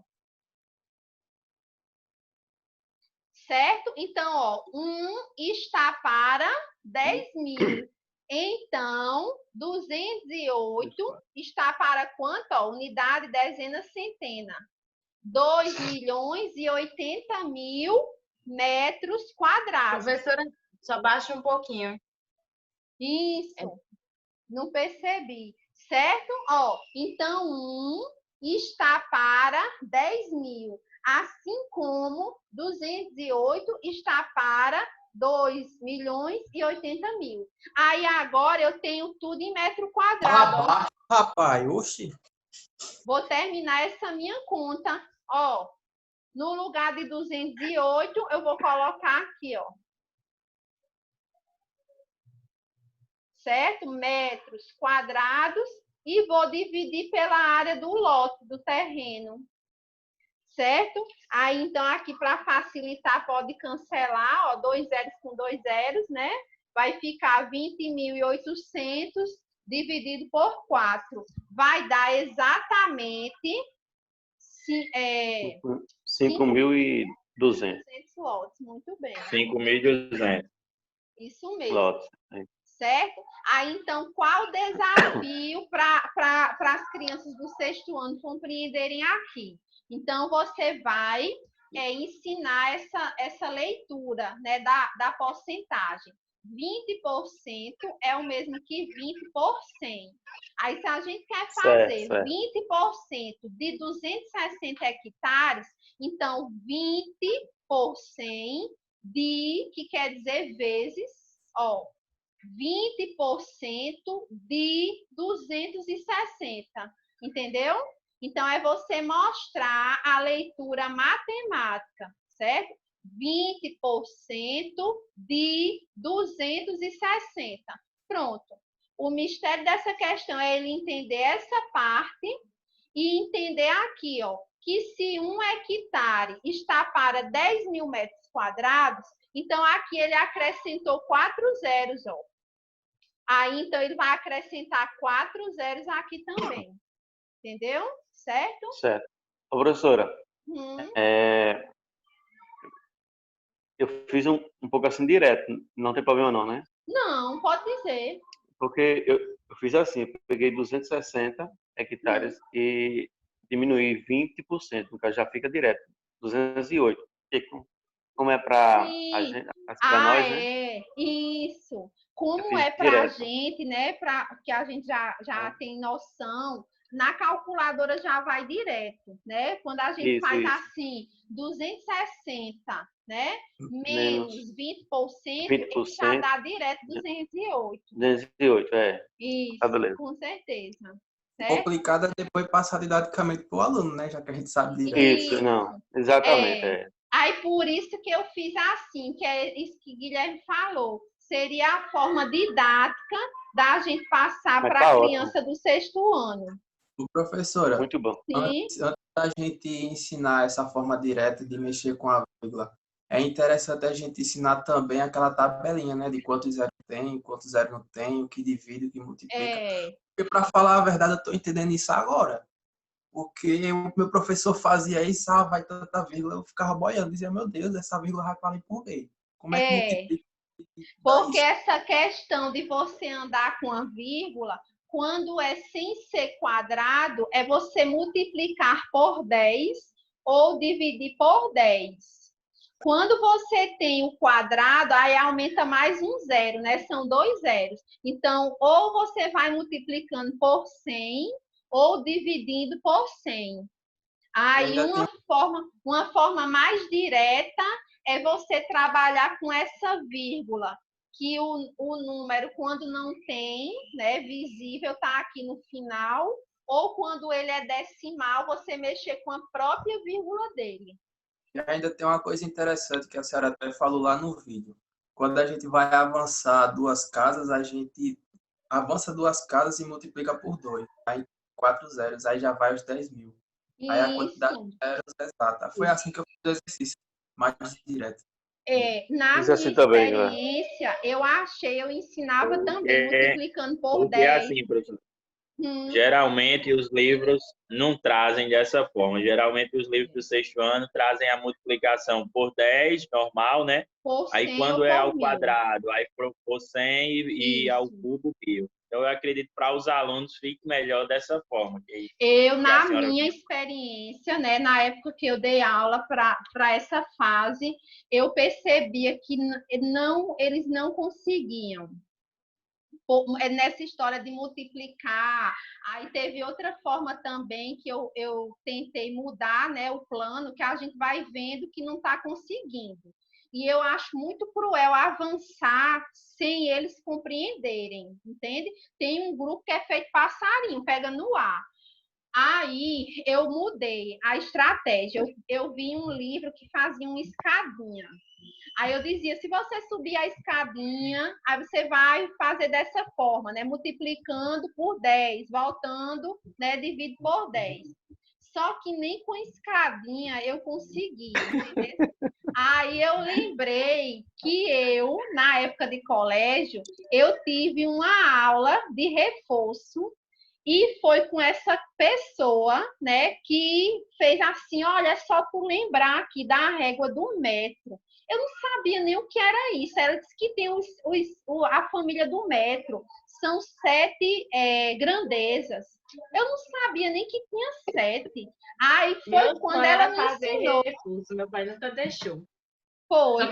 Certo? Então, ó, 1 está para 10.000. Então, 208 está para quanto? Ó, unidade, dezena, centena. 2.080.000 metros quadrados. Professora, só baixa um pouquinho. Isso. Não percebi. Certo? Ó, então, 1 está para 10.000. Assim como 208 está para 2.080.000. Aí agora eu tenho tudo em metro quadrado. Rapaz, oxi. Vou terminar essa minha conta. Ó, No lugar de 208, eu vou colocar aqui, ó. Certo? Metros quadrados e vou dividir pela área do lote, do terreno. Certo? Aí, então, aqui, para facilitar, pode cancelar, ó, 2 zeros com 2 zeros, né? Vai ficar 20.800 dividido por 4. Vai dar exatamente 5.200 lotes. Muito bem. 5.200. Isso mesmo. lotes. Certo? Aí, então, qual o desafio para as crianças do 6º ano compreenderem aqui? Então, você vai ensinar essa leitura, né, da porcentagem. 20% é o mesmo que 20 por 100. Aí, se a gente quer fazer 20% de 260 hectares, então 20 por 100 que quer dizer vezes, ó, 20% de 260. Entendeu? Então, é você mostrar a leitura matemática, certo? 20% de 260. Pronto. O mistério dessa questão é ele entender essa parte e entender aqui, ó, que se 1 hectare está para 10.000 metros quadrados, então aqui ele acrescentou 4 zeros, ó. Aí, então, ele vai acrescentar 4 zeros aqui também. Entendeu? Certo? Certo. Ô, professora, eu fiz um pouco assim direto, não tem problema não, né? Não, pode dizer. Porque eu fiz assim, eu peguei 260 hectares e diminuí 20%, no caso já fica direto, 208. Como é para nós, né? Isso. Como é para a gente, né? Que a gente já tem noção, na calculadora já vai direto, né? Quando a gente faz assim, 260, né? Menos 20%, já dá direto 208. 208, Isso, com certeza. Complicado é depois passar didaticamente para o aluno, né? Já que a gente sabe direto. Isso, não, exatamente. Aí, por isso que eu fiz assim, que é isso que Guilherme falou. Seria a forma didática da gente passar para a criança do 6º ano. Professora, muito bom. Antes da gente ensinar essa forma direta de mexer com a vírgula, é interessante a gente ensinar também aquela tabelinha, né? De quantos zeros tem, quantos zeros não tem, o que divide, o que multiplica. Porque, para falar a verdade, eu estou entendendo isso agora. Porque o meu professor fazia isso, vai tanta vírgula, eu ficava boiando, dizia, meu Deus, essa vírgula vai valer por quê? Como é que multiplica? Porque essa questão de você andar com a vírgula, quando é sem ser quadrado, é você multiplicar por 10 ou dividir por 10. Quando você tem o quadrado, aí aumenta mais um zero, né? São 2 zeros. Então, ou você vai multiplicando por 100 ou dividindo por 100. Aí, uma forma mais direta é você trabalhar com essa vírgula, que o número, quando não tem, né, visível, está aqui no final, ou quando ele é decimal, você mexer com a própria vírgula dele. E ainda tem uma coisa interessante que a senhora até falou lá no vídeo. Quando a gente vai avançar 2 casas, a gente avança 2 casas e multiplica por 2. Aí 4 zeros, aí já vai os 10.000. Aí a quantidade de zeros é exata. Foi assim que eu fiz o exercício, mais direto. Na minha experiência, eu ensinava também, multiplicando por 10. É assim, professor. Geralmente os livros não trazem dessa forma. Geralmente os livros do 6º ano trazem a multiplicação por 10, normal, né? Aí quando é ao quadrado, aí por 100 e ao cubo, 1000. Então eu acredito que para os alunos fique melhor dessa forma. Na minha experiência, né, na época que eu dei aula para essa fase, eu percebia que eles não conseguiam. Nessa história de multiplicar. Aí teve outra forma também que eu tentei mudar, né, o plano, que a gente vai vendo que não está conseguindo. E eu acho muito cruel avançar sem eles compreenderem, entende? Tem um grupo que é feito passarinho, pega no ar. Aí eu mudei a estratégia. Eu vi um livro que fazia uma escadinha. Aí eu dizia, se você subir a escadinha, aí você vai fazer dessa forma, né? Multiplicando por 10, voltando, né? Divide por 10. Só que nem com escadinha eu consegui, entendeu? Aí eu lembrei que eu, na época de colégio, eu tive uma aula de reforço e foi com essa pessoa, né, que fez assim, olha, é só tu lembrar aqui da régua do metro. Eu não sabia nem o que era isso. Ela disse que tem a família do metro. São 7 grandezas. Eu não sabia nem que tinha 7. Aí foi quando ela me ensinou. Recurso, meu pai nunca deixou. Foi.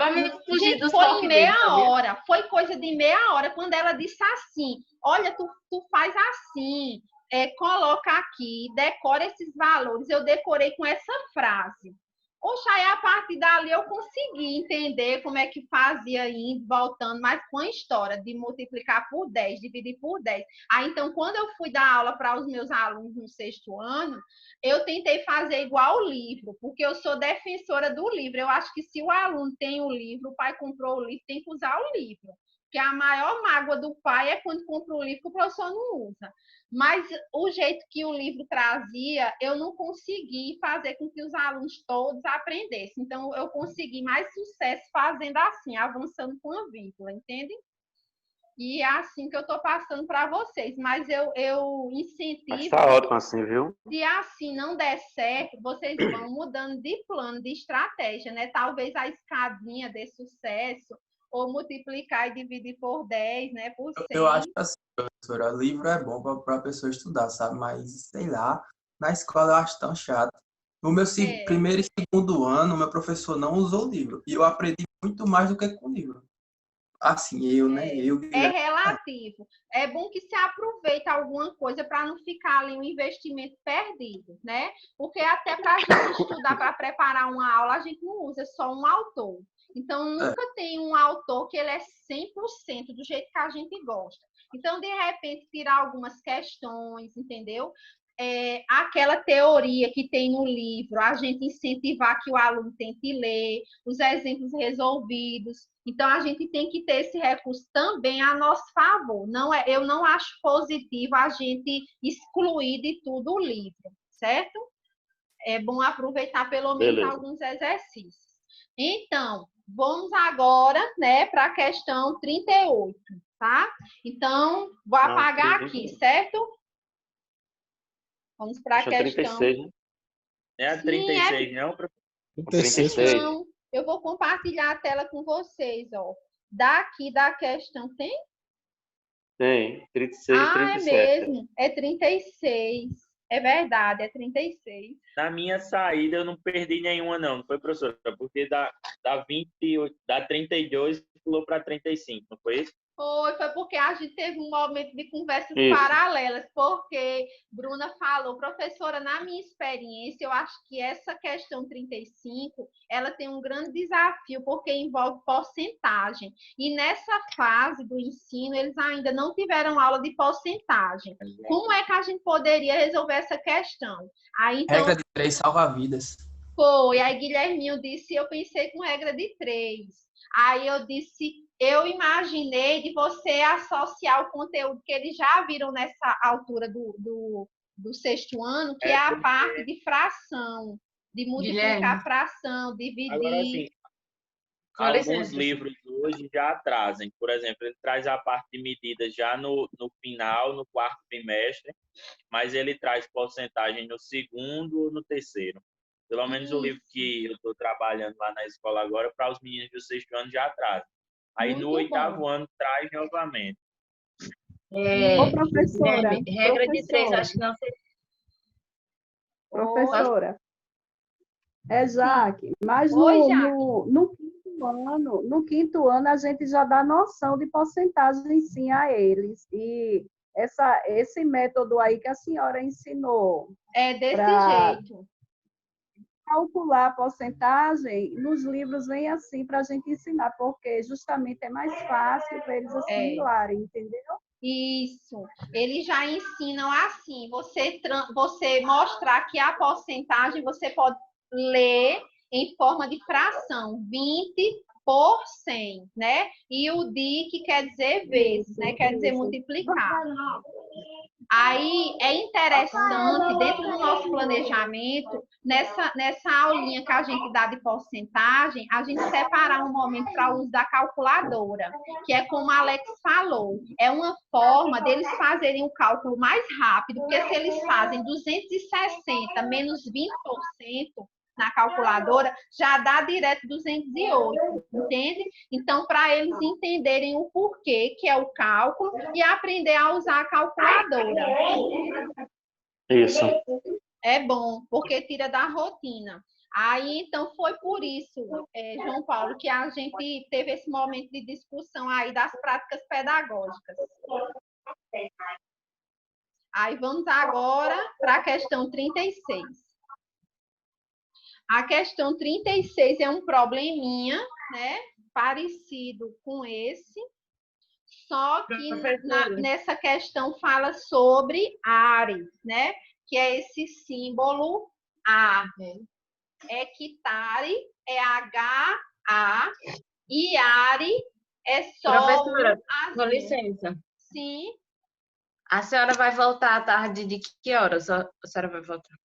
Gente, foi em meia hora. Foi coisa de meia hora. Quando ela disse assim, olha, tu faz assim, coloca aqui, decora esses valores. Eu decorei com essa frase. Poxa, aí a partir dali eu consegui entender como é que fazia indo, voltando, mas com a história de multiplicar por 10, dividir por 10. Aí, então, quando eu fui dar aula para os meus alunos no 6º ano, eu tentei fazer igual o livro, porque eu sou defensora do livro. Eu acho que se o aluno tem o livro, o pai comprou o livro, tem que usar o livro. Porque a maior mágoa do pai é quando compra o livro que o professor não usa. Mas o jeito que o livro trazia, eu não consegui fazer com que os alunos todos aprendessem. Então, eu consegui mais sucesso fazendo assim, avançando com a vírgula, entende? E é assim que eu estou passando para vocês. Mas eu incentivo... Está ótimo assim, viu? Se assim não der certo, vocês vão mudando de plano, de estratégia, né? Talvez a escadinha dê sucesso, ou multiplicar e dividir por 10, né? Por 100. Eu acho assim, professora, livro é bom para a pessoa estudar, sabe? Mas, sei lá, na escola eu acho tão chato. No meu primeiro e segundo ano, meu professor não usou livro. E eu aprendi muito mais do que com livro. Assim, né? É relativo. É bom que se aproveite alguma coisa para não ficar ali um investimento perdido, né? Porque até para a gente estudar, para preparar uma aula, a gente não usa só um autor. Então, nunca tem um autor que ele é 100% do jeito que a gente gosta. Então, de repente, tirar algumas questões, entendeu? Aquela teoria que tem no livro, a gente incentivar que o aluno tente ler, os exemplos resolvidos. Então, a gente tem que ter esse recurso também a nosso favor. Eu não acho positivo a gente excluir de tudo o livro, certo? É bom aproveitar pelo menos alguns exercícios. Então, vamos agora, né, para a questão 38, tá? Então, vou apagar aqui, certo? Vamos para a questão... 36, né? É a 36, não? 36. Não, eu vou compartilhar a tela com vocês, ó. Daqui da questão tem? Tem, 36 e 37. É mesmo, é 36. É verdade, é 36. Na minha saída eu não perdi nenhuma, não foi, professora? Porque da 32 pulou para 35, não foi isso? Foi porque a gente teve um momento de conversas paralelas, porque Bruna falou, professora, na minha experiência, eu acho que essa questão 35, ela tem um grande desafio, porque envolve porcentagem. E nessa fase do ensino, eles ainda não tiveram aula de porcentagem. Como é que a gente poderia resolver essa questão? Aí, então, regra de 3 salva vidas. Foi, aí Guilherminho disse, eu pensei com regra de 3. Aí eu disse, eu imaginei de você associar o conteúdo que eles já viram nessa altura do 6º ano, que é a parte de fração, de multiplicar fração, dividir. Agora, assim, alguns livros hoje já trazem, por exemplo, ele traz a parte de medidas já no final, no 4º trimestre, mas ele traz porcentagem no 2º ou no 3º. Pelo menos o livro que eu estou trabalhando lá na escola agora, para os meninos do 6º ano já traz. Aí no 8º ano traz novamente. Professora, regra de 3, acho que não sei. Professora, Jaque, mas no quinto ano a gente já dá noção de porcentagem sim a eles. E esse método aí que a senhora ensinou. É desse jeito. Calcular a porcentagem, nos livros vem assim para a gente ensinar, porque justamente é mais fácil para eles assimilarem, entendeu? Isso. Eles já ensinam assim, você mostrar que a porcentagem você pode ler em forma de fração, 20 por 100, né? E o di, que quer dizer vezes, né? Quer dizer multiplicar. Aí é interessante, dentro do nosso planejamento, nessa aulinha que a gente dá de porcentagem, a gente separar um momento para o uso da calculadora, que é como a Alex falou, é uma forma deles fazerem o cálculo mais rápido, porque se eles fazem 260 menos 20%, na calculadora, já dá direto 208, entende? Então, para eles entenderem o porquê, que é o cálculo, e aprender a usar a calculadora. Isso. É bom, porque tira da rotina. Aí, então, foi por isso, João Paulo, que a gente teve esse momento de discussão aí das práticas pedagógicas. Aí, vamos agora para a questão 36. A questão 36 é um probleminha, né? Parecido com esse, só que nessa questão fala sobre Ares, né? Que é esse símbolo A. Hectare é H-A e Are é só... Professora, com licença. Sim. A senhora vai voltar à tarde de que horas a senhora vai voltar?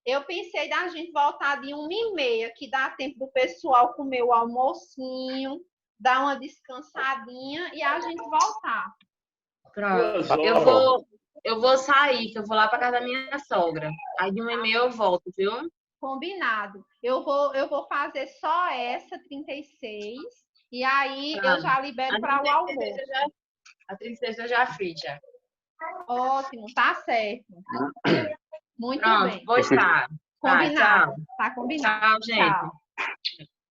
Eu pensei da gente voltar de 1h30, que dá tempo do pessoal comer o almocinho, dar uma descansadinha e a gente voltar. Pronto. Eu vou sair, que eu vou lá para casa da minha sogra. Aí de 1h30 eu volto, viu? Combinado. Eu vou fazer só essa 36 e aí eu já libero para o almoço. A 36 eu já fiz, já. Ótimo, tá certo. Muito Pronto, bem. Vou estar. Combinado. Tchau. Tá combinado. Tchau, gente.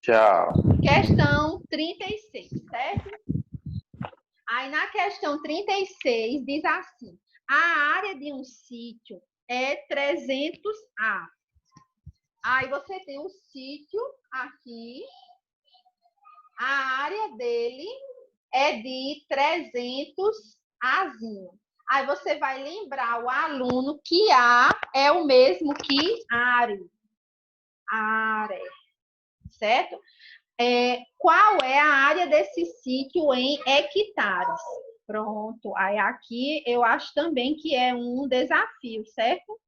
Tchau. Questão 36, certo? Aí na questão 36 diz assim: a área de um sítio é 300 A. Aí você tem o sítio aqui. A área dele é de 300 Azinho. Aí você vai lembrar o aluno que A é o mesmo que Are. Are. Certo? Qual é a área desse sítio em hectares? Pronto. Aí aqui eu acho também que é um desafio, certo?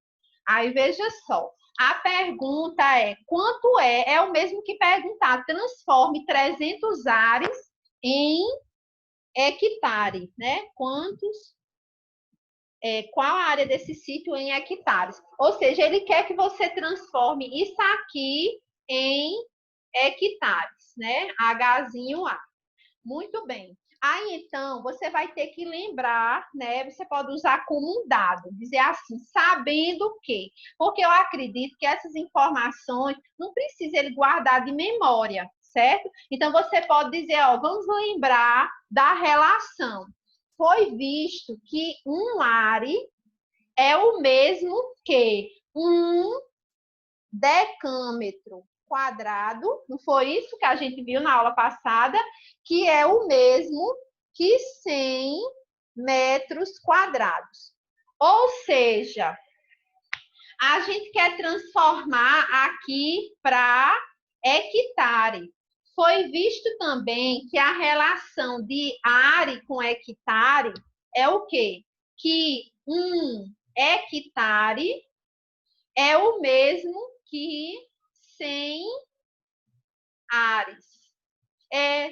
Aí veja só. A pergunta é, quanto é? É o mesmo que perguntar, transforme 300 ares em hectare, né? Qual a área desse sítio em hectares? Ou seja, ele quer que você transforme isso aqui em hectares, né? Hzinho A. Muito bem. Aí, então, você vai ter que lembrar, né? Você pode usar como um dado, dizer assim, sabendo que. Porque eu acredito que essas informações não precisa ele guardar de memória, certo? Então, você pode dizer, ó, vamos lembrar da relação. Foi visto que um are é o mesmo que um decâmetro quadrado, não foi isso que a gente viu na aula passada, que é o mesmo que 100 metros quadrados. Ou seja, a gente quer transformar aqui para hectare. Foi visto também que a relação de are com hectare é o quê? Que um hectare é o mesmo que 100 ares.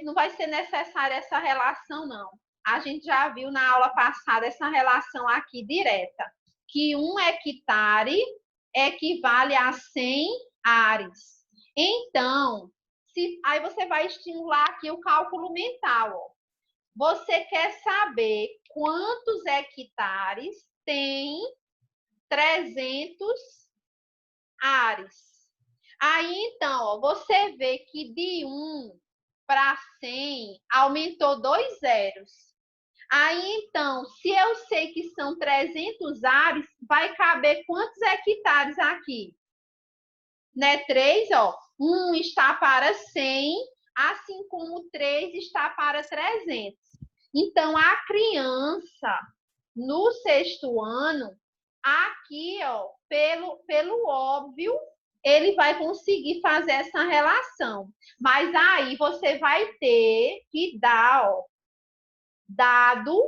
Não vai ser necessária essa relação, não. A gente já viu na aula passada essa relação aqui direta, que um hectare equivale a 100 ares. Então, aí você vai estimular aqui o cálculo mental. Ó. Você quer saber quantos hectares tem 300 ares. Aí, então, ó, você vê que de 1 para 100 aumentou 2 zeros. Aí, então, se eu sei que são 300 ares, vai caber quantos hectares aqui? Né? 3, ó. 1 está para 100, assim como 3 está para 300. Então, a criança, no 6º ano, aqui, ó, pelo óbvio, ele vai conseguir fazer essa relação. Mas aí você vai ter que dar, ó, dado,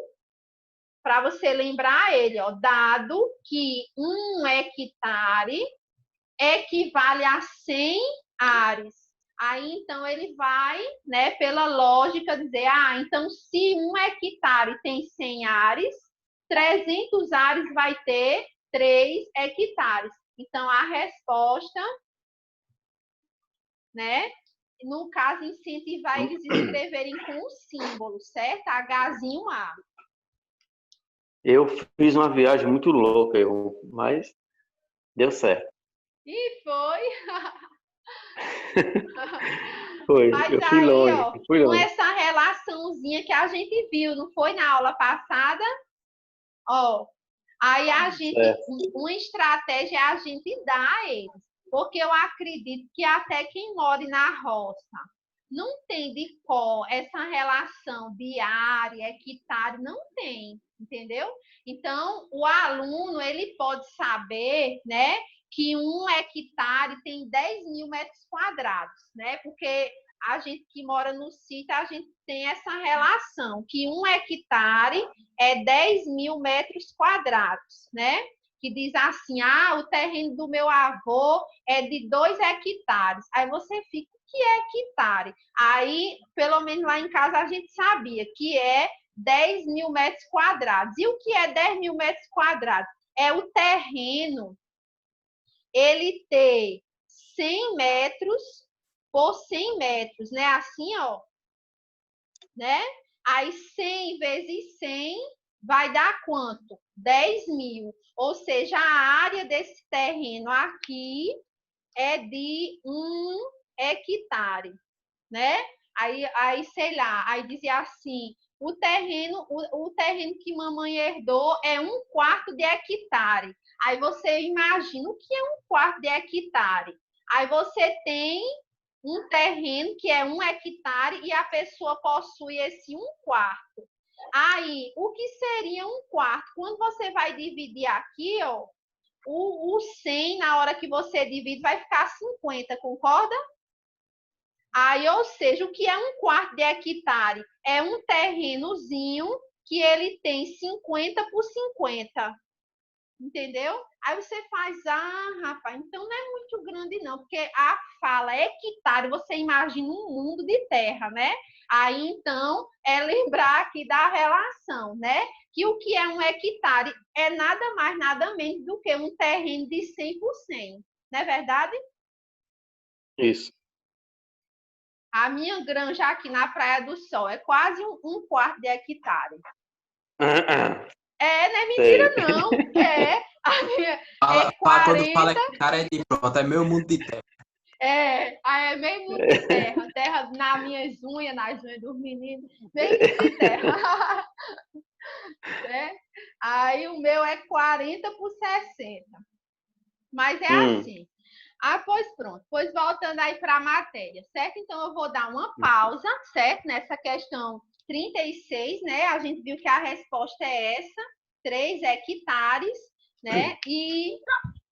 para você lembrar ele, ó, dado que 1 hectare equivale a 100 ares. Aí, então, ele vai, né, pela lógica, dizer, então, se 1 hectare tem 100 ares, 300 ares vai ter 3 hectares. Então, a resposta, né, no caso, incentivar eles a escreverem com o símbolo, certo? Hzinho A. Eu fiz uma viagem muito louca, mas deu certo. E foi. Foi, mas eu fui aí, longe, ó, fui com longe. essa relaçãozinha que a gente viu, não foi na aula passada? Ó, aí a gente, uma estratégia é a gente dar a eles, porque eu acredito que até quem mora na roça não tem de cor essa relação de área, hectare, não tem, entendeu? Então, o aluno, ele pode saber, né, que 1 hectare tem 10.000 metros quadrados, né? Porque a gente que mora no sítio, a gente tem essa relação, que 1 hectare é 10.000 metros quadrados, né? Que diz assim, o terreno do meu avô é de 2 hectares. Aí você fica, o que é hectare? Aí, pelo menos lá em casa, a gente sabia que é 10.000 metros quadrados. E o que é 10.000 metros quadrados? É o terreno, ele ter 100 metros por 100 metros, né? Assim, ó, né? Aí 100 vezes 100 vai dar quanto? 10.000. Ou seja, a área desse terreno aqui é de 1 hectare, né? Aí sei lá, aí dizia assim, o terreno que mamãe herdou é 1/4 de hectare. Aí você imagina o que é 1/4 de hectare. Aí você tem um terreno que é 1 hectare e a pessoa possui esse 1/4. Aí, o que seria 1/4? Quando você vai dividir aqui, ó, o 100, na hora que você divide, vai ficar 50, concorda? Aí, ou seja, o que é 1/4 de hectare? É um terrenozinho que ele tem 50 por 50. Entendeu? Aí você faz, rapaz, então não é muito grande não, porque a fala hectare, você imagina um mundo de terra, né? Aí, então, é lembrar aqui da relação, né? Que o que é 1 hectare é nada mais, nada menos do que um terreno de 100 por 100. Não é verdade? Isso. A minha granja aqui na Praia do Sol é quase 1/4 de hectare. Não é mentira, sei. Não. A minha é 40... Quando fala hectare é de pronto, é meio mundo de terra. É meio mundo de terra. Terra nas minhas unhas, nas unhas dos meninos. Meio mundo de terra. Aí o meu é 40 por 60. Mas é assim. Pois pronto. Pois voltando aí para a matéria, certo? Então eu vou dar uma pausa, certo? Nessa questão 36, né? A gente viu que a resposta é essa, 3 hectares, né? E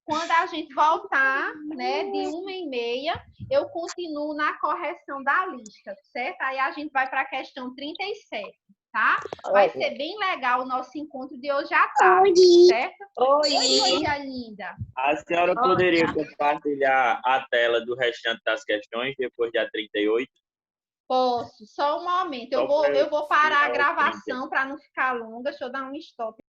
quando a gente voltar, né, de 1h30, eu continuo na correção da lista, certo? Aí a gente vai para a questão 37, tá? Vai ser bem legal o nosso encontro de hoje à tarde, certo? Oi, coisa linda. A senhora poderia compartilhar a tela do restante das questões depois da 38? Posso, só um momento. Eu vou parar a gravação para não ficar longa. Deixa eu dar um stop